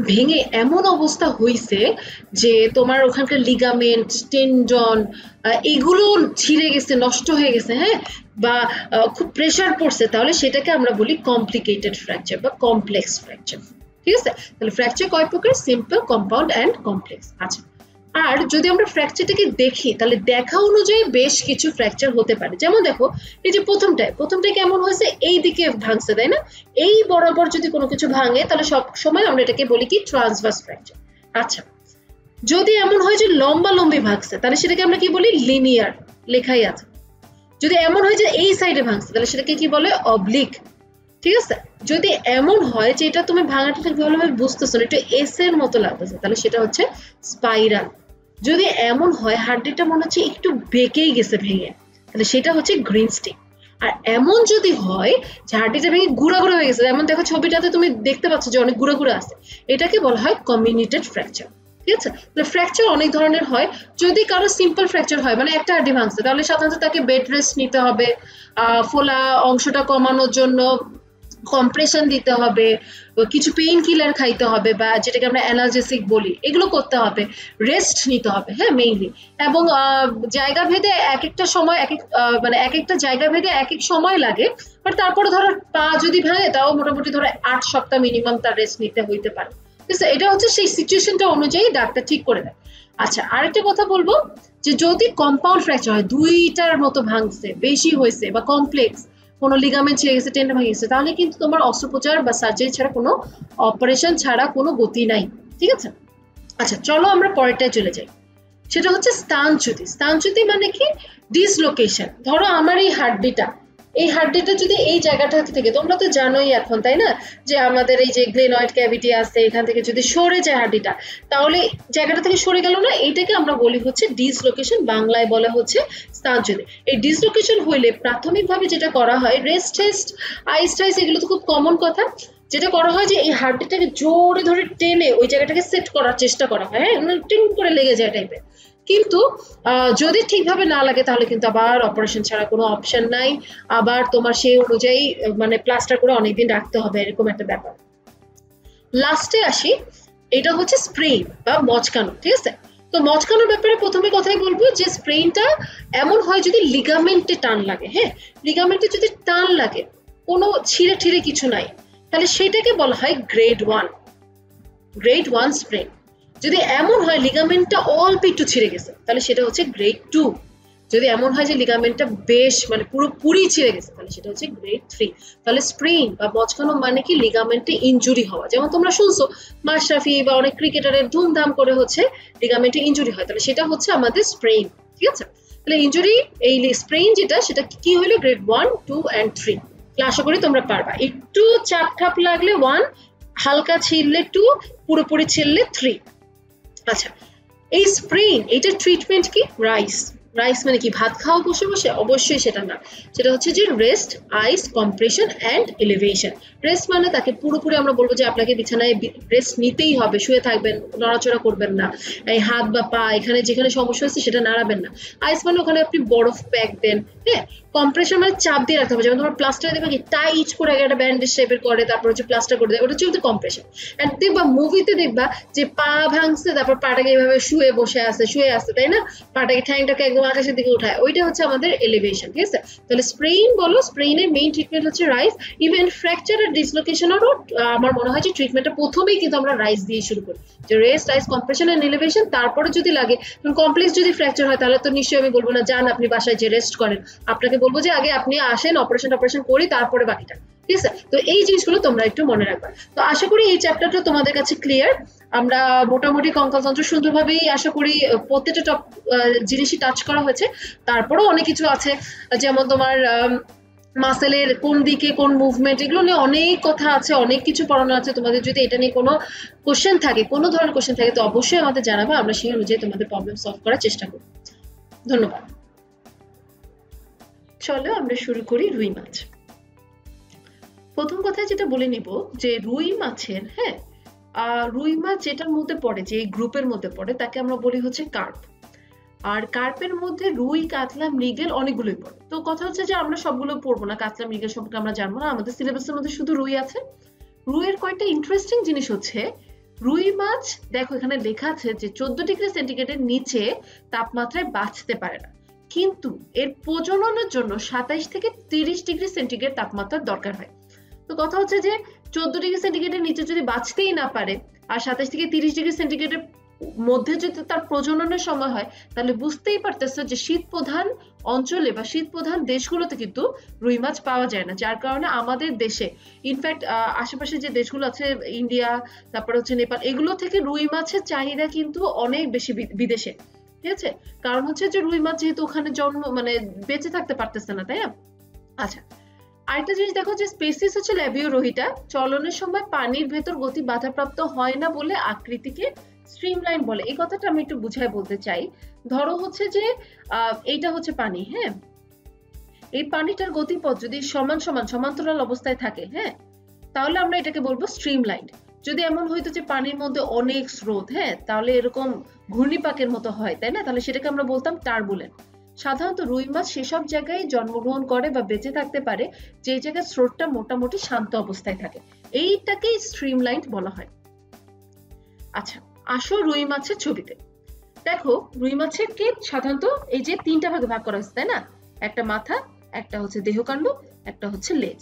S1: ভেঙে এমন অবস্থা হইছে যে তোমার ওখানকার লিগামেন্ট, টেন্ডন এগুলো ছিঁড়ে গেছে, নষ্ট হয়ে গেছে, হ্যাঁ, বা খুব প্রেসার পড়ছে, তাহলে সেটাকে আমরা বলি কমপ্লিকেটেড ফ্র্যাকচার বা কমপ্লেক্স ফ্র্যাকচার, ঠিক আছে? তাহলে ফ্র্যাকচার কয় প্রকার? Simple, compound and complex. আচ্ছা, আর যদি আমরা ফ্র্যাকচারটাকে দেখি তাহলে দেখা অনুযায়ী বেশ কিছু ফ্র্যাকচার হতে পারে। যেমন দেখো এই যে প্রথমটায় কেমন হয়েছে, এই দিকে ভাঙছে, তাই না? এই বরাবর যদি কোনো কিছু ভাঙে তাহলে সব সময় আমরা এটাকে বলি কি ট্রান্সভার্স ফ্র্যাকচার। আচ্ছা, যদি এমন হয় যে লম্বি ভাঙছে তাহলে সেটাকে আমরা কি বলি? লিনিয়ার, লেখাই আছে। যদি এমন হয় যে এই সাইডে ভাঙছে তাহলে সেটাকে কি বলে? অবলিক, ঠিক আছে? যদি এমন হয় যে এটা তুমি ভাঙাটা ঠিক ভালোভাবে বুঝতেছো না, একটু এস এর মতো লাগতেছে, তাহলে সেটা হচ্ছে স্পাইরাল। যদি এমন হয় হাড্ডিটা মনে হচ্ছে একটু বেঁকেই গেছে ভেঙে, তাহলে সেটা হচ্ছে গ্রিন স্টিক। আর এমন যদি হয় যে হাড্ডিটা ভেঙে গুঁড়া হয়ে গেছে, যেমন দেখো ছবিটাতে তুমি দেখতে পাচ্ছ যে অনেক গুঁড়া আছে, এটাকে বলা হয় কমিউনিটেড ফ্র্যাকচার, ঠিক আছে? তাহলে ফ্র্যাকচার অনেক ধরনের হয়। যদি কারো সিম্পল ফ্র্যাকচার হয়, মানে একটা হাড্ডি ভাঙছে, তাহলে সাধারণত তাকে বেড রেস্ট নিতে হবে, ফোলা অংশটা কমানোর জন্য কম্প্রেশন দিতে হবে, কিছু পেইন কিলার খাইতে হবে, বা যেটাকে আমরা অ্যানালজেসিক বলি, এগুলো করতে হবে, রেস্ট নিতে হবে, হ্যাঁ, মেইনলি। এবং জায়গা ভেদে এক একটা সময় মানে এক একটা জায়গা ভেদে এক এক সময় লাগে, বাট তারপরে ধরো পা যদি ভাঙে তাও মোটামুটি ধরো 8 সপ্তাহ মিনিমাম তার রেস্ট নিতে হইতে পারে। এটা হচ্ছে সেই সিচুয়েশনটা অনুযায়ী ডাক্তার ঠিক করে দেয়। আচ্ছা, আরেকটা কথা বলবো যে যদি কম্পাউন্ড ফ্র্যাকচার হয়, দুইটার মতো ভাঙছে, বেশি হয়েছে, বা কমপ্লেক্স, কোনো লিগামেন্ট ছিঁড়ে গেছে, টেন্ডন ভেঙে গেছে, তাহলে কিন্তু তোমার অস্ত্রোপচার বা সার্জারি ছাড়া, কোনো অপারেশন ছাড়া কোনো গতি নাই, ঠিক আছে? আচ্ছা, চলো আমরা পরেরটায় চলে যাই। সেটা হচ্ছে স্থানচ্যুতি। স্থানচ্যুতি মানে কি? ডিসলোকেশন। ধরো আমার এই হাড্ডিটা যদি এই জায়গাটা থেকে, তোমরা তো জানোই এখন, তাই না, যে আমাদের এই যে গ্লেনয়েড ক্যাভিটি আছে, এখান থেকে যদি সরে যায় হাড্ডিটা, তাহলে জায়গাটা থেকে সরে গেল না, এইটাকে আমরা বলি হচ্ছে ডিসলোকেশন, বাংলায় বলা হচ্ছে স্থানচ্যুতি। এই ডিসলোকেশন হইলে প্রাথমিকভাবে যেটা করা হয়, রেস্ট টেস্ট, আইস টাইস, এগুলো তো খুব কমন কথা। যেটা করা হয় যে এই হাড্ডিটাকে জোরে ধরে টেনে ওই জায়গাটাকে সেট করার চেষ্টা করা হয়, হ্যাঁ, টিং করে লেগে যায় টাইপের। কিন্তু যদি ঠিকভাবে না লাগে তাহলে কিন্তু আবার অপারেশন ছাড়া কোনো অপশন নাই, আবার তোমার সেই অনুযায়ী মানে প্লাস্টার করে অনেকদিন রাখতে হবে, এরকম একটা ব্যাপার। লাস্টে আসি, এটা হচ্ছে স্প্রেইন বা মচকানো, ঠিক আছে? তো মচকানোর ব্যাপারে প্রথমে কথাই বলবো যে স্প্রেইনটা এমন হয় যদি লিগামেন্টে টান লাগে, হ্যাঁ, লিগামেন্টে যদি টান লাগে, কোনো ছিঁড়ে ঠিড়ে কিছু নাই, তাহলে সেটাকে বলা হয় গ্রেড 1 স্প্রেইন। যদি এমন হয় লিগামেন্টটা অল্প একটু ছিঁড়ে গেছে, তাহলে সেটা হচ্ছে গ্রেড 2। যদি এমন হয় যে লিগামেন্টটা বেশ মানে পুরোপুরি ছিঁড়ে গেছে, তাহলে সেটা হচ্ছে গ্রেড 3। তাহলে স্প্রেইন বা মচকানো মানে কি? লিগামেন্টে ইনজুরি হওয়া। যেমন তোমরা শুনছো মাশরাফি বা অনেক ক্রিকেটারের ধুমধাম করে হচ্ছে লিগামেন্টে ইনজুরি হয়, তাহলে সেটা হচ্ছে আমাদের স্প্রেইন, ঠিক আছে? তাহলে ইনজুরি, এই স্প্রেইন যেটা, সেটা কি হলো? Grade 1, 2 and 3। আশা করি তোমরা পারবা। একটু চাপ ঠাপ লাগলে 1, হালকা ছিঁড়লে 2, পুরোপুরি ছিঁড়লে 3। আচ্ছা, এই স্প্রেইন, এইটার ট্রিটমেন্ট কি? রাইস মানে কি? ভাত খাওয়া বসে বসে? অবশ্যই সেটা না। সেটা হচ্ছে যে rest, ice, compression and elevation. Rest মানে তাকে পুরোপুরি আমরা বলবো যে আপনাকে বিছানায় রেস্ট নিতেই হবে, শুয়ে থাকবেন, নড়াচড়া করবেন না, এই হাত বা পা এখানে যেখানে সমস্যা হচ্ছে সেটা নাড়াবেন না। আইস মানে ওখানে আপনি বরফ প্যাক দেন, হ্যাঁ, কম্প্রেশন মানে চাপ দিয়ে রাখতে হবে। যেমন তোমার প্লাস্টারে দেখবে কি টাইট করে একটা ব্যান্ডেজ টাইপের করে, তারপর হচ্ছে প্লাস্টার করে দেয়, ওটা হচ্ছে কম্প্রেশন। এন্ড দেখবা মুভিতে দেখবা যে পা ভাঙছে, তারপর পাটাকে এইভাবে শুয়ে বসে আছে, শুয়ে আছে, তাই না, পাটাকে ঠ্যাংটাকে একদম আকাশের দিকে উঠায়, ওইটা হচ্ছে আমাদের এলিভেশন। ঠিক আছে, তাহলে স্প্রেইন বলো, স্প্রেইনের মেইন ট্রিটমেন্ট হচ্ছে রাইস। ইভেন ফ্র্যাকচার আর ডিসলোকেশনেরও আমার মনে হয় যে ট্রিটমেন্টটা প্রথমেই কিন্তু আমরা রাইস দিয়ে শুরু করি, যে rest, rice, compression and elevation. তারপরে যদি লাগে কমপ্লেক্স যদি ফ্র্যাকচার হয় তাহলে তো নিশ্চয়ই আমি বলবো না যান আপনি বাসায় যে রেস্ট করেন, আপনাকে বলবো যে আগে আপনি আসেন, অপারেশন করি, তারপরে বাকিটা। ঠিক আছে, তো এই জিনিসগুলো তোমরা একটু মনে রাখবা। তো আশা করি এই চ্যাপ্টারটা তোমাদের কাছে ক্লিয়ার। আমরা মোটামুটি কঙ্কালতন্ত্র সুন্দরভাবেই আশা করি প্রত্যেকটা টপ জিনিসই টাচ করা হয়েছে। তারপরেও অনেক কিছু আছে, যেমন তোমার মাসেলের কোন দিকে কোন মুভমেন্ট, এগুলো নিয়ে অনেক কথা আছে, অনেক কিছু পড়ানো আছে। তোমাদের যদি এটা নিয়ে কোনো কোশ্চেন থাকে, কোনো ধরনের কোশ্চেন থাকে, তো অবশ্যই আমাদের জানাবে, আমরা সেই অনুযায়ী তোমাদের প্রবলেম সলভ করার চেষ্টা করব। ধন্যবাদ। চলো আমরা শুরু করি রুই মাছ। প্রথম কথা যেটা বলে নিব যে রুই মাছের, হ্যাঁ, রুই মাছ যেটার মধ্যে পড়ে, যে গ্রুপের মধ্যে পড়ে, তাকে আমরা বলি হচ্ছে কার্প। আর কার্পের মধ্যে রুই, কাতলা, মৃগেল অনেকগুলোই পড়ে। তো কথা হচ্ছে যে আমরা সবগুলো পড়বো না, কাতলা মৃগেল সম্পর্কে আমরা জানবো না, আমাদের সিলেবাসের মধ্যে শুধু রুই আছে। রুইয়ের কয়েকটা ইন্টারেস্টিং জিনিস হচ্ছে, রুই মাছ দেখো এখানে লেখা আছে যে 14 ডিগ্রি সেন্টিগ্রেডের নিচে তাপমাত্রায় বাঁচতে পারে না, কিন্তু এর প্রজননের জন্য 27 থেকে 30 ডিগ্রি সেন্টিগ্রেড তাপমাত্রার দরকার হয়। তো কথা হচ্ছে যে 14 ডিগ্রি সেন্টিগ্রেডের নিচে যদি বাঁচতেই না পারে, আর 27 থেকে 30 ডিগ্রি সেন্টিগ্রেডের মধ্যে যদি তার প্রজননের সময় হয়, তাহলে বুঝতেই পারতেছে যে শীত প্রধান অঞ্চলে বা শীত প্রধান দেশগুলোতে কিন্তু রুই মাছ পাওয়া যায় না। যার কারণে আমাদের দেশে, ইনফ্যাক্ট আশেপাশে যে দেশগুলো আছে, ইন্ডিয়া, তারপরে হচ্ছে নেপাল, এগুলো থেকে রুই মাছের চাহিদা কিন্তু অনেক বেশি বিদেশে। ঠিক আছে, কারণ হচ্ছে যে রুই মাছ যেহেতু ওখানে জন্ম, মানে বেঁচে থাকতে পারতেছে না, তাই না। আচ্ছা, আরেকটা জিনিস দেখো যে স্পেসিস হচ্ছে ল্যাবিওরোহিটা, চলনের সময় পানির ভেতর গতি বাধাপ্রাপ্ত হয় না বলে আকৃতিকে স্ট্রিমলাইন বলে। এই কথাটা আমি একটু বুঝাই বলতে চাই। ধরো হচ্ছে যে এইটা হচ্ছে পানি, হ্যাঁ, এই পানিটার গতিপথ যদি সমান্তরাল অবস্থায় থাকে, হ্যাঁ, তাহলে আমরা এটাকে বলবো স্ট্রিমলাইন। যদি এমন হইতো যে পানির মধ্যে অনেক স্রোত, হ্যাঁ, তাহলে এরকম ঘূর্ণিপাকের মতো হয়, তাই না, তাহলে সেটাকে আমরা বলতাম টার্বুলেন্ট। সাধারণত রুই মাছ সেসব জায়গায় জন্মগ্রহণ করে বা বেঁচে থাকতে পারে যে জায়গায় স্রোতটা মোটামুটি শান্ত অবস্থায় থাকে, এইটাকেই স্ট্রিমলাইন বলা হয়। আচ্ছা, আসো রুই মাছের ছবিতে। দেখো রুই মাছের কে সাধারণত এই যে তিনটা ভাগে ভাগ করা হয়েছে, তাই না, একটা মাথা, একটা হচ্ছে দেহকাণ্ড, একটা হচ্ছে লেজ।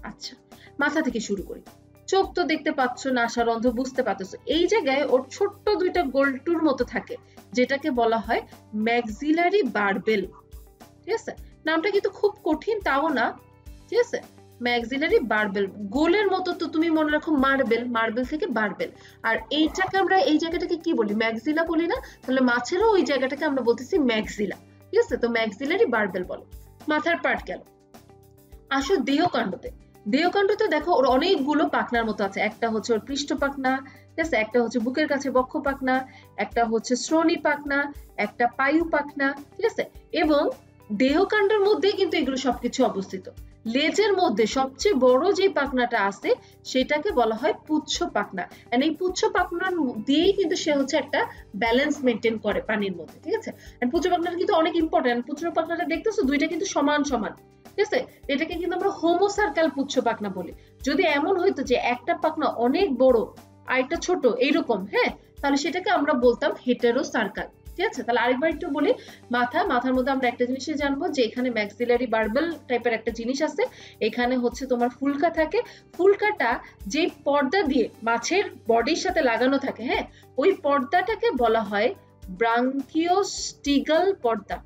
S1: আচ্ছা, মাথা থেকে শুরু করি। চোখ তো দেখতে পাচ্ছ, নাসারন্ধ্র বুঝতে পারতেছো, এই জায়গায় ওর ছোট্ট দুইটা গোলটুর মতো থাকে, যেটাকে বলা হয় ম্যাক্সিলারি বারবেল। ঠিক আছে, নামটা কিন্তু খুব কঠিন তাও না। ঠিক আছে, ম্যাক্সিলারি বারবেল, গোলের মতো, তো তুমি মনে রাখো মার্বেল, মার্বেল থেকে বারবেল। আর এইটাকে আমরা, এই জায়গাটাকে কি বলি, ম্যাক্সিলা বলি না, তাহলে মাছেরও ওই জায়গাটাকে আমরা বলতেছি ম্যাক্সিলা। ঠিক আছে, তো ম্যাক্সিলারি বারবেল বলো। মাথার পার্ট গেল। আসো দেহকাণ্ডতে। দেহকাণ্ডতে দেখো ওর অনেকগুলো পাখনার মতো আছে, একটা হচ্ছে ওর পৃষ্ঠ পাখনা, ঠিক আছে, একটা হচ্ছে বুকের কাছে বক্ষ পাখনা, একটা হচ্ছে শ্রোণী পাখনা, একটা পায়ু পাখনা। ঠিক আছে, এবং দেহকাণ্ডের মধ্যে কিন্তু এগুলো সবকিছু অবস্থিত। লেজের মধ্যে সবচেয়ে বড় যে পাখনাটা আছে সেটাকে বলা হয় পুচ্ছ পাখনা। এন্ড এই পুচ্ছ পাখনার দিয়েই কিন্তু সে হচ্ছে একটা ব্যালেন্স মেনটেন করে পানির মধ্যে। ঠিক আছে, এন্ড পুচ্ছ পাখনাটা কিন্তু অনেক ইম্পর্টেন্ট। পুচ্ছ পাখনাটা দেখতেছো দুইটা কিন্তু সমান সমান। ঠিক আছে, এটাকে কিন্তু আমরা হোমোসার্কাল পুচ্ছ পাখনা বলি। যদি এমন হইতো যে একটা পাখনা অনেক বড় আর একটা ছোট এইরকম, হ্যাঁ, তাহলে সেটাকে আমরা বলতাম হেটেরোসার্কাল। ঠিক আছে, তাহলে আরেকবার একটু বলি। মাথার মধ্যে আমরা একটা জিনিসই জানবো যে এখানে ম্যাক্সিলারি বারবেল টাইপের একটা জিনিস আছে, এখানে হচ্ছে তোমার ফুলকা থাকে। ফুলকাটা যে পর্দা দিয়ে মাছের বডির সাথে লাগানো থাকে, হ্যাঁ, ওই পর্দাটাকে বলা হয় ব্রাঙ্কিওস্টিগাল পর্দা।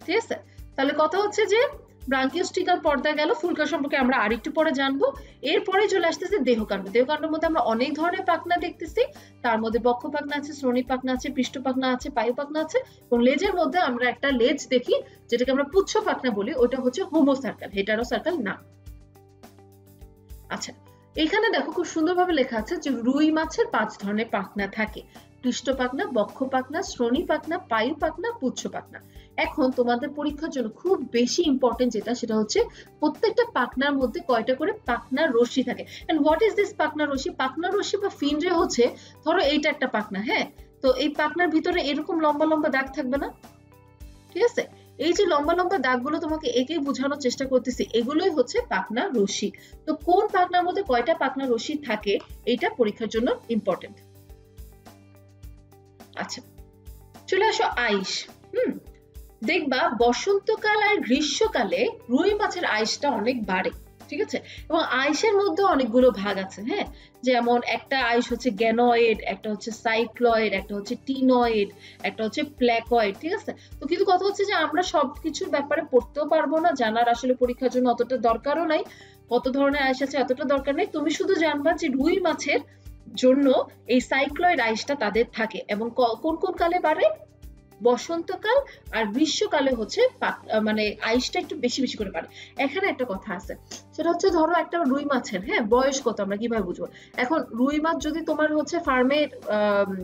S1: ঠিক আছে, তাহলে কথা হচ্ছে যে ব্রাঙ্কিওস্টিগাল পর্দা গেল, ফুলকা সম্পর্কে আমরা আরেকটু পরে জানবো। এরপরে চলে আসতেছে দেহকাণ্ড। দেহকাণ্ডের মধ্যে আমরা অনেক ধরনের পাখনা দেখতেছি, তার মধ্যে বক্ষ পাখনা আছে, শ্রোণী পাখনা আছে, পৃষ্ঠ পাখনা আছে, পায়ু পাখনা আছে, এবং লেজের মধ্যে আমরা একটা লেজ দেখি যেটাকে আমরা পুচ্ছ পাখনা বলি, ওটা হচ্ছে হোমোসার্কাল, হেটারোসার্কাল না। আচ্ছা, এখানে দেখো খুব সুন্দরভাবে লেখা আছে যে রুই মাছের 5 ধরনের পাখনা থাকে, পৃষ্ঠ পাখনা, বক্ষ পাখনা, শ্রোণী পাখনা, পায়ু পাখনা, পুচ্ছ পাখনা। এখন তোমাদের পরীক্ষার জন্য খুব বেশি ইম্পর্টেন্ট যেটা, সেটা হচ্ছে প্রত্যেকটা পাখনার মধ্যে কয়টা করে পাখনার রশ্মি থাকে। এন্ড হোয়াট ইজ দিস পাখনা রশ্মি? পাখনা রশ্মি বা ফিনরে হচ্ছে, ধরো এইটা একটা পাখনা, হ্যাঁ, তো এই পাখনার ভিতরে এরকম লম্বা লম্বা দাগ থাকবে না? ঠিক আছে, এই যে লম্বা লম্বা দাগগুলো তোমাকে একেই বোঝানোর চেষ্টা করতেছি, এগুলোই হচ্ছে পাখনা রশ্মি। তো কোন পাখনার মধ্যে কয়টা পাখনা রশ্মি থাকে এটা পরীক্ষার জন্য ইম্পর্টেন্ট। আচ্ছা, চলে আসো আইস। দেখবা বসন্তকাল আর গ্রীষ্মকালে রুই মাছের আইসটা অনেক বাড়ে, ঠিক আছে, এবং আইসের মধ্যে অনেকগুলো ভাগ আছে। হ্যাঁ, যেমন একটা আইস হচ্ছে গ্যানয়েড, একটা হচ্ছে সাইক্লয়েড, একটা হচ্ছে টিনয়েড, একটা হচ্ছে প্ল্যাকয়েড, ঠিক আছে। তো কিন্তু কথা হচ্ছে যে আমরা সবকিছুর ব্যাপারে পড়তেও পারবো না, জানার আসলে পরীক্ষার জন্য অতটা দরকারও নাই, কত ধরনের আইস আছে এতটা দরকার নেই। তুমি শুধু জানবা যে রুই মাছের জন্য এই সাইক্লয়েড আইসটা তাদের থাকে এবং কোন কোন কালে বাড়ে, বসন্তকাল আর গ্রীষ্মকালে হচ্ছে মানে আইসটা একটু বেশি বেশি করে বাড়ে। এখানে একটা কথা আছে, সেটা হচ্ছে ধরো একটা রুই মাছের হ্যাঁ বয়স কত আমরা কিভাবে বুঝবো? এখন রুই মাছ যদি তোমার হচ্ছে ফার্মে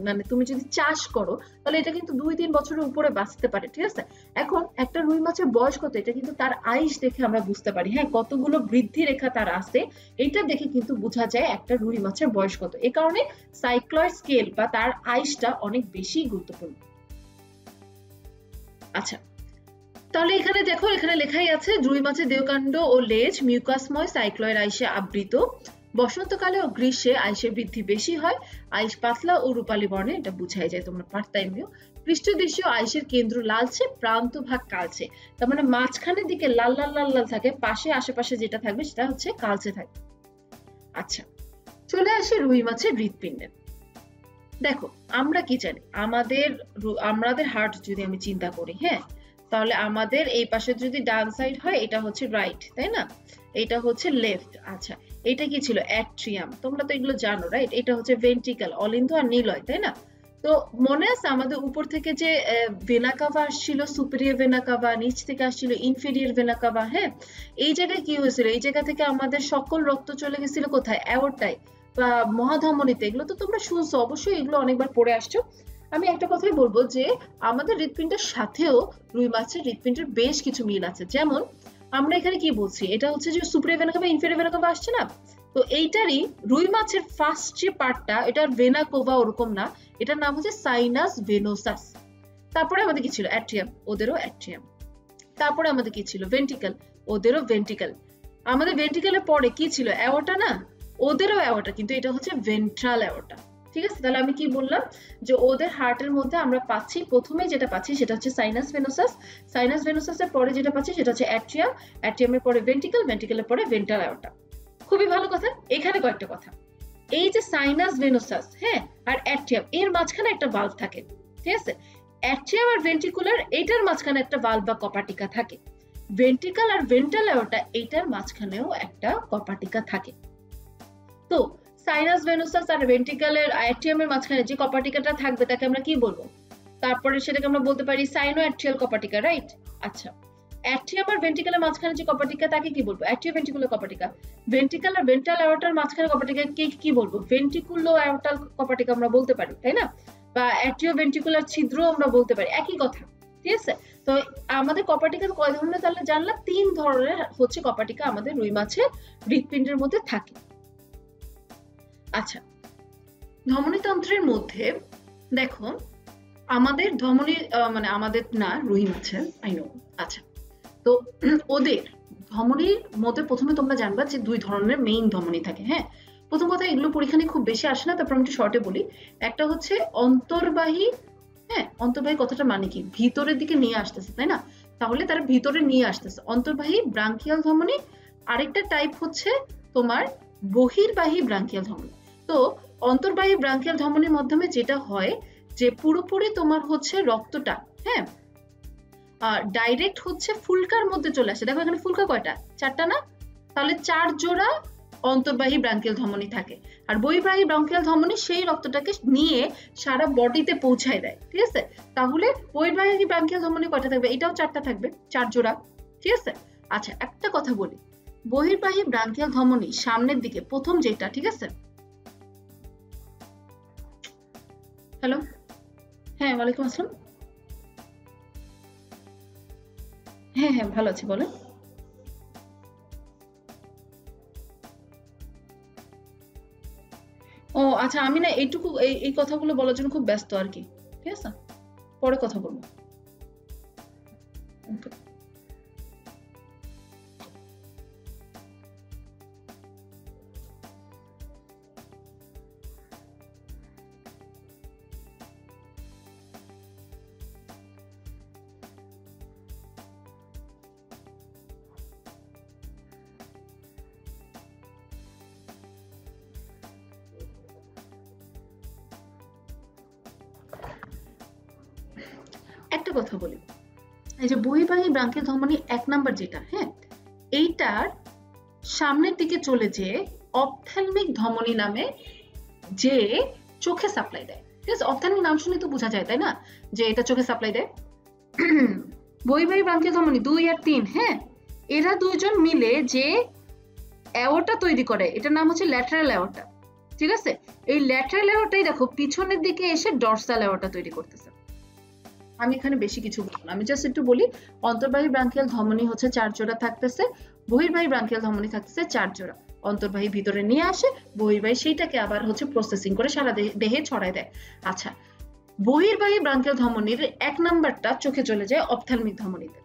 S1: মানে তুমি যদি চাষ করো তাহলে এটা কিন্তু 2-3 বছরের উপরে বাঁচতে পারে, ঠিক আছে। এখন একটা রুই মাছের বয়স কত এটা কিন্তু তার আইস দেখে আমরা বুঝতে পারি, হ্যাঁ কতগুলো বৃদ্ধি রেখা তার আছে এটা দেখে কিন্তু বোঝা যায় একটা রুই মাছের বয়স কত। এই কারণে সাইক্লয়েড স্কেল বা তার আইসটা অনেক বেশি গুরুত্বপূর্ণ। আচ্ছা, তাহলে এখানে দেখো এখানে লেখাই আছে রুই মাছের দেহকাণ্ড ও লেজ মিউকাসময় সাইক্লয়েড আইসে আবৃত। বসন্তকালে ও গ্রীষ্মে আইসের বৃদ্ধি বেশি হয়, আইস পাতলা ও রূপালী বর্ণে, এটা বুঝাই যায় তোমরা পারতাইমিও। পৃষ্ঠদেশীয় আইসের কেন্দ্র লালচে, প্রান্ত ভাগ কালচে, তার মানে মাঝখানের দিকে লাল লাল লাল লাল থাকে, পাশে আশেপাশে যেটা থাকবে সেটা হচ্ছে কালচে থাকবে। আচ্ছা, চলে আসে রুই মাছের হৃৎপিণ্ডে। দেখো আমরা কি জানি, আমাদের হার্ট যদি আমি চিন্তা করি, হ্যাঁ তাহলে আমাদের এই পাশে যদি ডান সাইড হয় এটা হচ্ছে রাইট, তাই না, এটা হচ্ছে লেফট। আচ্ছা, এটা কি ছিল অ্যাট্রিয়াম, তোমরা তো এগুলো জানো রাইট, এটা হচ্ছে ভেন্ট্রিকল, অলিন্দ আর নিলয়, তাই না। তো মনে আছে আমাদের উপর থেকে যে ভেনা কাভা আসছিল, সুপিরিয়র ভেনা কাভা, নিচ থেকে আসছিল ইনফেরিয়র ভেনা কাভা। হ্যাঁ, এই জায়গায় কি হয়েছিল, এই জায়গা থেকে আমাদের সকল রক্ত চলে গেছিল কোথায়, অ্যাওর্টায় বা মহাধমনীতে। এগুলো তো তোমরা শুনছো অবশ্যই, এগুলো অনেকবার পড়ে আসছো। আমি একটা কথাই বলবো যে আমাদের হৃৎপিণ্ডের সাথেও রুই মাছের হৃৎপিণ্ডের বেশ কিছু মিল আছে। যেমন আমরা এখানে কি বলছি, এটা হচ্ছে যে superior vena CAVA inferior vena CAVA আসছে না, তো এইটারই রুই মাছের ফার্স্ট যে পার্টটা এটার ভেনা কোভা ওরকম না, এটার নাম হচ্ছে সাইনাস ভেনোসাস। তারপরে আমাদের কি ছিল অ্যাট্রিয়াম, ওদেরও অ্যাট্রিয়াম। তারপরে আমাদের কি ছিল ভেন্ট্রিকল, ওদেরও ভেন্ট্রিকল। আমাদের ভেন্ট্রিকলের পরে কি ছিল অ্যাওর্টা না, ওদেরও অ্যাওর্টা, কিন্তু এটা হচ্ছে ভেন্ট্রাল অ্যাওর্টা, ঠিক আছে। তাহলে আমি কি বললাম যে ওদের হার্টের মধ্যে আমরা পাচ্ছি, প্রথমে যেটা পাচ্ছি সেটা হচ্ছে সাইনাস ভেনোসাস, সাইনাস ভেনোসাসের পরে যেটা পাচ্ছি সেটা হচ্ছে অ্যাট্রিয়াম, অ্যাট্রিয়ামের পরে ভেন্ট্রিকল, ভেন্ট্রিকলের পরে ভেন্ট্রাল অ্যাওর্টা। খুবই ভালো কথা। এখানে কয়েকটা কথা, এই যে সাইনাস ভেনোসাস হ্যাঁ আর অ্যাট্রিয়াম এর মাঝখানে একটা ভালভ থাকে, ঠিক আছে। অ্যাট্রিয়াম আর ভেন্ট্রিকুলার এইটার মাঝখানে একটা ভালভ বা কপাটিকা থাকে, ভেন্ট্রিকল আর ভেন্ট্রাল অ্যাওর্টা এইটার মাঝখানেও একটা কপাটিকা থাকে। তো সাইনাস ভেনোসাস আর ভেন্ট্রিকলের অ্যাট্রিয়ামের মাঝখানে যে কপাটিকাটা থাকবে তাকে আমরা কি বলবো, তারপরে সেটাকে আমরা বলতে পারি সাইনো অ্যাট্রিয়াল কপাটিকা, রাইট। আচ্ছা, অ্যাট্রিয়াম আর ভেন্ট্রিকলের মাঝখানে যে কপাটিকা তাকে কি বলবো, অ্যাট্রিও ভেন্ট্রিকুলার কপাটিকা। ভেন্ট্রিকল আর ভেন্ট্রাল অ্যাওর্টার মাঝখানে কপাটিকা কি বলবো, ভেন্ট্রিকুলো অ্যাওর্টাল কপাটিকা আমরা বলতে পারি, তাই না, বা অ্যাট্রিও ভেন্ট্রিকুলার ছিদ্র আমরা বলতে পারি, একই কথা, ঠিক আছে। তো আমাদের কপাটিকা কয় ধরনের তাহলে জানলাম, 3 ধরনের হচ্ছে কপাটিকা আমাদের রুই মাছের হৃৎপিণ্ডের মধ্যে থাকে। আচ্ছা, ধমনীতন্ত্রের মধ্যে দেখো আমাদের ধমনী মানে আমাদের না রুই মাছের আই নো। আচ্ছা, তো ওদের ধমনীর মধ্যে প্রথমে তোমরা জানবা যে 2 ধরনের মেইন ধমনী থাকে। হ্যাঁ, প্রথম কথা এগুলো পরীক্ষায় খুব বেশি আসে না, তারপর আমি একটু শর্টে বলি। একটা হচ্ছে অন্তর্বাহী, হ্যাঁ অন্তর্বাহী কথাটা মানে কি, ভিতরের দিকে নিয়ে আসতেছে, তাই না, তাহলে তারা ভিতরে নিয়ে আসতেছে, অন্তর্বাহী ব্রাঙ্কিয়াল ধমনী। আরেকটা টাইপ হচ্ছে তোমার বহির্বাহী ব্রাঙ্কিয়াল ধমনী। তো অন্তর্বাহী ব্রাঙ্কিয়াল ধমনীর মাধ্যমে যেটা হয় যে পুরোপুরি তোমার হচ্ছে রক্তটা হ্যাঁ ডাইরেক্ট হচ্ছে ফুলকার মধ্যে চলে আসে। দেখো এখানে ফুলকা কয়টা, 4টা না, তাহলে 4 জোড়া অন্তর্বাহী ব্রাঙ্কিয়াল ধমনী থাকে। আর বহির্বাহী ব্রাঙ্কিয়াল ধমনী সেই রক্তটাকে নিয়ে সারা বডিতে পৌঁছায় দেয়, ঠিক আছে। তাহলে বহির্বাহী ব্রাঙ্কিয়াল ধমনী কয়টা থাকবে, এটাও 4টা থাকবে, 4 জোড়া, ঠিক আছে। আচ্ছা, একটা কথা বলি, বহির্বাহী ব্রাঙ্কিয়াল ধমনী সামনের দিকে প্রথম যেটা, ঠিক আছে। হ্যালো, হ্যাঁ ওয়ালাইকুম আসসালাম, হ্যাঁ হ্যাঁ ভালো আছি, বলেন। ও আচ্ছা আমি না এইটুকু এই কথাগুলো বলার জন্য খুব ব্যস্ত আর কি, ঠিক আছে, পরে কথা বলবো। একটা কথা বলি, এই যে বহির্বাহী ব্রাঙ্কিয়াল ধমনী 1 নাম্বার যেটা, হ্যাঁ, এইটার সামনের দিকে চলে যে অপথ্যালমিক ধমনী নামে যে চোখে সাপ্লাই দেয়, ঠিক আছে, অপথ্যালমিক নাম শুনে তো বোঝা যায় তাই না যে এটা চোখে সাপ্লাই দেয়। বহির্বাহী ব্রাঙ্কিয়াল ধমনী 2 আর 3, হ্যাঁ, এরা দুইজন মিলে যে অ্যাওর্টা তৈরি করে এটার নাম হচ্ছে ল্যাটারাল অ্যাওর্টা, ঠিক আছে। এই ল্যাটারাল অ্যাওর্টাই দেখো পিছনের দিকে এসে ডর্সাল অ্যাওর্টা তৈরি করতেছে। আমি এখানে বেশি কিছু বলবো না, আমি জাস্ট একটু বলি অন্তর্বাহী ব্রাঙ্কিয়াল ধমনী হচ্ছে 4 জোড়া থাকতেছে, বহির্বাহী ব্রাঙ্কিয়াল ধমনী থাকতেছে 4 জোড়া। অন্তর্বাহী ভিতরে নিয়ে আসে, বহির্বাহী সেইটাকে আবার হচ্ছে প্রসেসিং করে সারা দেহে ছড়ায় দেয়। আচ্ছা, বহির্বাহী ব্রাঙ্কিয়াল ধমনীর 1 নাম্বারটা চোখে চলে যায় অপথ্যালমিক ধমনীতে।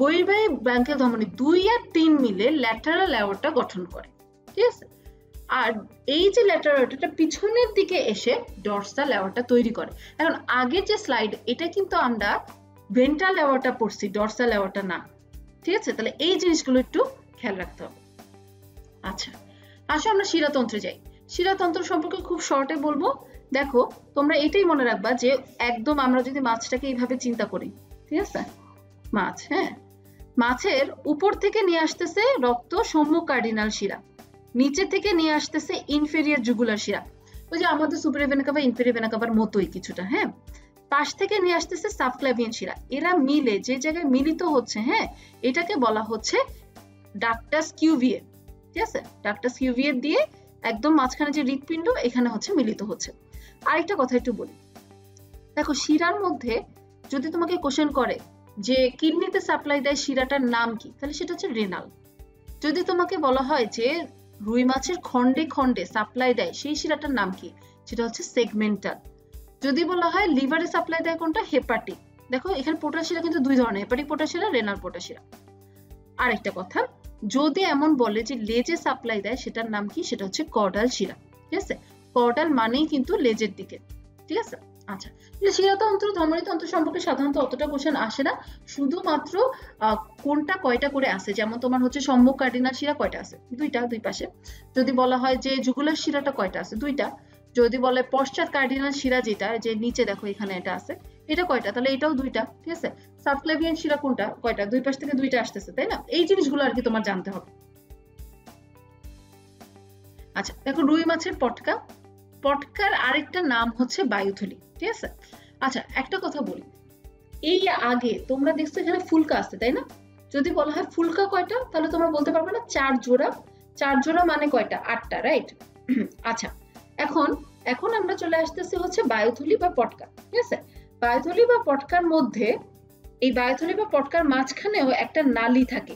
S1: বহির্বাহী ব্রাঙ্কিয়াল ধমনী 2 আর 3 মিলে ল্যাটারাল অ্যাওর্টা গঠন করে, ঠিক আছে। আর এই যে ল্যাটারাল অ্যাওর্টাটা পিছনের দিকে এসে ডর্সাল অ্যাওর্টা তৈরি করে। এখন আগের যে স্লাইড এটা কিন্তু আমরা ভেন্ট্রাল অ্যাওর্টা পড়ছি, ডর্সাল অ্যাওর্টা না, ঠিক আছে। তাহলে এই জিনিসগুলো একটু খেয়াল রাখতে হবে। আচ্ছা, আসো আমরা শিরাতন্ত্রে যাই। শিরাতন্ত্র সম্পর্কে খুব শর্টে বলবো। দেখো তোমরা এটাই মনে রাখবা যে একদম আমরা যদি মাছটাকে এইভাবে চিন্তা করি, ঠিক আছে, মাছ, হ্যাঁ, মাছের উপর থেকে নিয়ে আসতেছে রক্ত সম্মুখ কার্ডিনাল শিরা, নিচে থেকে নিয়ে আসতেছে ইনফেরিয়র জুগুলার শিরা, ওই যে আমাদের superior vena CAVA inferior vena cover মতোই কিছুটা, হ্যাঁ। পাশ থেকে নিয়ে আসতেছে সাবক্লাভিয়ান শিরা, এরা মিলে যে জায়গায় মিলিত হচ্ছে, হ্যাঁ, এটাকে বলা হচ্ছে ডাক্টাস কিউভিয়ে, ঠিক আছে। ডাক্টাস কিউভিয়ে দিয়ে একদম মাঝখানে যে হৃৎপিণ্ড এখানে হচ্ছে মিলিত হচ্ছে। আরেকটা কথা একটু বলি, দেখো শিরার মধ্যে যদি তোমাকে কোশ্চেন করে যে কিডনিতে সাপ্লাই দেয় শিরাটার নাম কি, তাহলে সেটা হচ্ছে রেনাল। যদি তোমাকে বলা হয় যে রুই মাছের খন্ডে খন্ডে সাপ্লাই দেয় সেই শিরাটার নাম কি, সেটা হচ্ছে সেগমেন্টাল। যদি বলা হয় লিভারে সাপ্লাই দেয় কোনটা, হেপাটিক। দেখো এখানে পোটাস শিরা কিন্তু 2 ধরনের, হেপাটিক পোটাস শিরা, রেনাল পোটাস শিরা। আরেকটা কথা, যদি এমন বলে যে লেজে সাপ্লাই দেয় সেটার নাম কি, সেটা হচ্ছে কর্ডাল শিরা, ঠিক আছে। কর্ডাল মানেই কিন্তু লেজের দিকে, ঠিক আছে। আচ্ছা, শিরাতন্ত্র ধমনীতন্ত্র সম্পর্কে সাধারণত অতটা কোশ্চেন আসে না, শুধুমাত্র কোনটা কয়টা করে আসে, যেমন তোমার হচ্ছে সম্মুখ কার্ডিনাল শিরা কয়টা আছে, 2টা, 2 পাশে। যদি বলা হয় যে জুগুলার শিরাটা কয়টা আছে, 2টা। যদি বলে পশ্চাৎ কার্ডিনাল শিরা যেটা যে নিচে দেখো এখানে এটা আছে, এটা কয়টা, তাহলে এটাও 2টা, ঠিক আছে। সাবক্লাভিয়ান শিরা কোনটা, কয়টা, 2 পাশ থেকে 2টা আসতেছে, তাই না। এই জিনিসগুলো আর কি তোমার জানতে হবে। আচ্ছা দেখো রুই মাছের পটকা, পটকার আরেকটা নাম হচ্ছে বায়ুথলি, ঠিক আছে। আচ্ছা একটা কথা বলি, এই আগে তোমরা দেখছো এখানে ফুলকা আছে তাই না, যদি বলা হয় ফুলকা কয়টা, তাহলে তোমরা বলতে পারবে না 4 জোড়া, 4 জোড়া মানে কয়টা, 8টা, রাইট। আচ্ছা এখন আমরা চলে আসতেছি হচ্ছে বায়ুথলি বা পটকা, ঠিক আছে। বায়ুথলি বা পটকার মধ্যে, এই বায়ুথলি বা পটকার মাঝখানেও একটা নালী থাকে,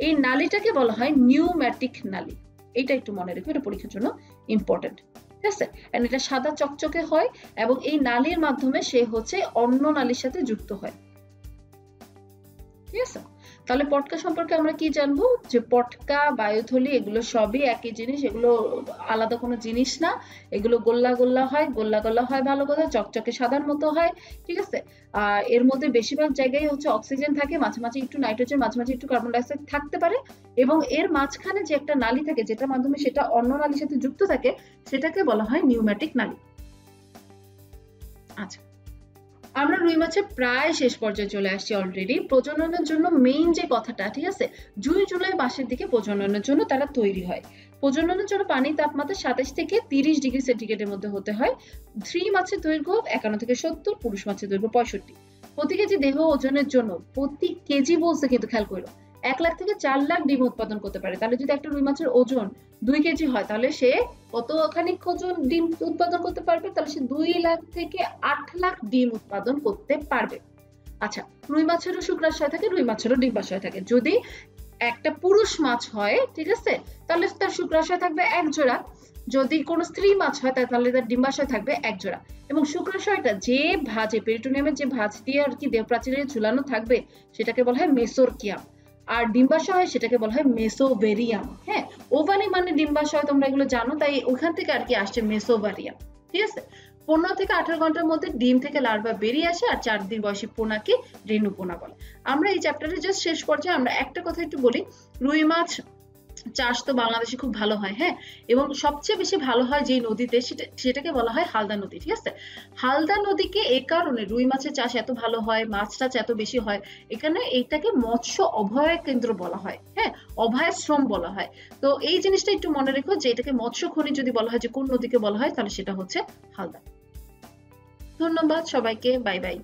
S1: এই নালীটাকে বলা হয় নিউম্যাটিক নালী। এটা একটু মনে রেখো, এটা পরীক্ষার জন্য ইম্পর্টেন্ট, ঠিক আছে। এন্ড এটা সাদা চকচকে হয় এবং এই নালীর মাধ্যমে সে হচ্ছে অন্য নালীর সাথে যুক্ত হয়, ঠিক আছে। তাহলে পটকা সম্পর্কে আমরা কি জানবো, যে পটকা বায়ুথলি এগুলো সবই একই জিনিস, এগুলো আলাদা কোনো জিনিস না, এগুলো গোল্লা গোল্লা হয় ভালো কথা, চকচকে সাদার মতো হয়, ঠিক আছে। এর মধ্যে বেশিরভাগ জায়গায় হচ্ছে অক্সিজেন থাকে, মাঝে মাঝে একটু নাইট্রোজেন, মাঝে মাঝে একটু কার্বন ডাইঅক্সাইড থাকতে পারে, এবং এর মাঝখানে যে একটা নালী থাকে যেটার মাধ্যমে সেটা অন্য নালীর সাথে যুক্ত থাকে সেটাকে বলা হয় নিউম্যাটিক নালী। আচ্ছা, আমরা রুই মাছের প্রায় শেষ পর্যায়ে চলে আসছি অলরেডি। প্রজননের জন্য মেইন যে কথাটা, ঠিক আছে, জুন জুলাই মাসের দিকে প্রজননের জন্য তারা তৈরি হয়। প্রজননের জন্য পানির তাপমাত্রা 27 থেকে 30 ডিগ্রি সেন্টিগ্রেডের মধ্যে হতে হয়। স্ত্রী মাছের দৈর্ঘ্য 51 থেকে 70, পুরুষ মাছের দৈর্ঘ্য 65। প্রতি কেজি দেহ ওজনের জন্য, প্রতি কেজি বলছে কিন্তু খেয়াল করো, 1 লাখ থেকে 4 লাখ ডিম উৎপাদন করতে পারে। তাহলে যদি একটা রুই মাছের ওজন 2 কেজি হয় তাহলে সে কতখানি ওজন ডিম উৎপাদন করতে পারবে, তাহলে সে 2 লাখ থেকে 8 লাখ ডিম উৎপাদন করতে পারবে। আচ্ছা, রুই মাছেরও শুক্রাশয় থাকে, রুই মাছেরও ডিম্বাশয় থাকে। যদি একটা পুরুষ মাছ হয়, ঠিক আছে, তাহলে তার শুক্রাশয় থাকবে 1 জোড়া, যদি কোনো স্ত্রী মাছ হয় তাহলে তার ডিম্বাশয় থাকবে এক জোড়া, এবং শুক্রাশয়টা যে ভাঁজে পেরিটোনিয়ামের যে ভাঁজ দিয়ে আর কি দেহপ্রাচীরে ঝুলানো থাকবে সেটাকে বলা হয় মেসোরকিয়াম, আর ডিম্বাশয় সেটাকে বলা হয় মেসোভেরিয়াম। হ্যাঁ, ওভারি মানে ডিম্বাশয়, তোমরা এগুলো জানো, তাই ওখান থেকে আর কি আসছে মেসোভেরিয়াম। ঠিক আছে, 15 থেকে 18 ঘন্টার মধ্যে ডিম থেকে লার্ভা বেরিয়ে আসে, আর 4 দিন বয়সী পোনাকে রেণু পোনা বলে। আমরা এই চ্যাপ্টারে জাস্ট শেষ পর্যায়ে আমরা একটা কথা একটু বলি, রুই মাছ চাষ তো বাংলাদেশে খুব ভালো হয়। হ্যাঁ, এবং সবচেয়ে বেশি ভালো হয় যে নদীতে সেটাকে বলা হয় হালদা নদী। ঠিক আছে, হালদা নদীকে এই কারণে রুই মাছের চাষ এত ভালো হয়, মাছ টাছ এত বেশি হয়, এখানে এইটাকে মৎস্য অভয় কেন্দ্র বলা হয়। হ্যাঁ, অভয়াশ্রম বলা হয়। তো এই জিনিসটা একটু মনে রেখো যে এটাকে মৎস্য খনি যদি বলা হয় যে কোন নদীকে বলা হয় তাহলে সেটা হচ্ছে হালদা। ধন্যবাদ সবাইকে, বাই বাই।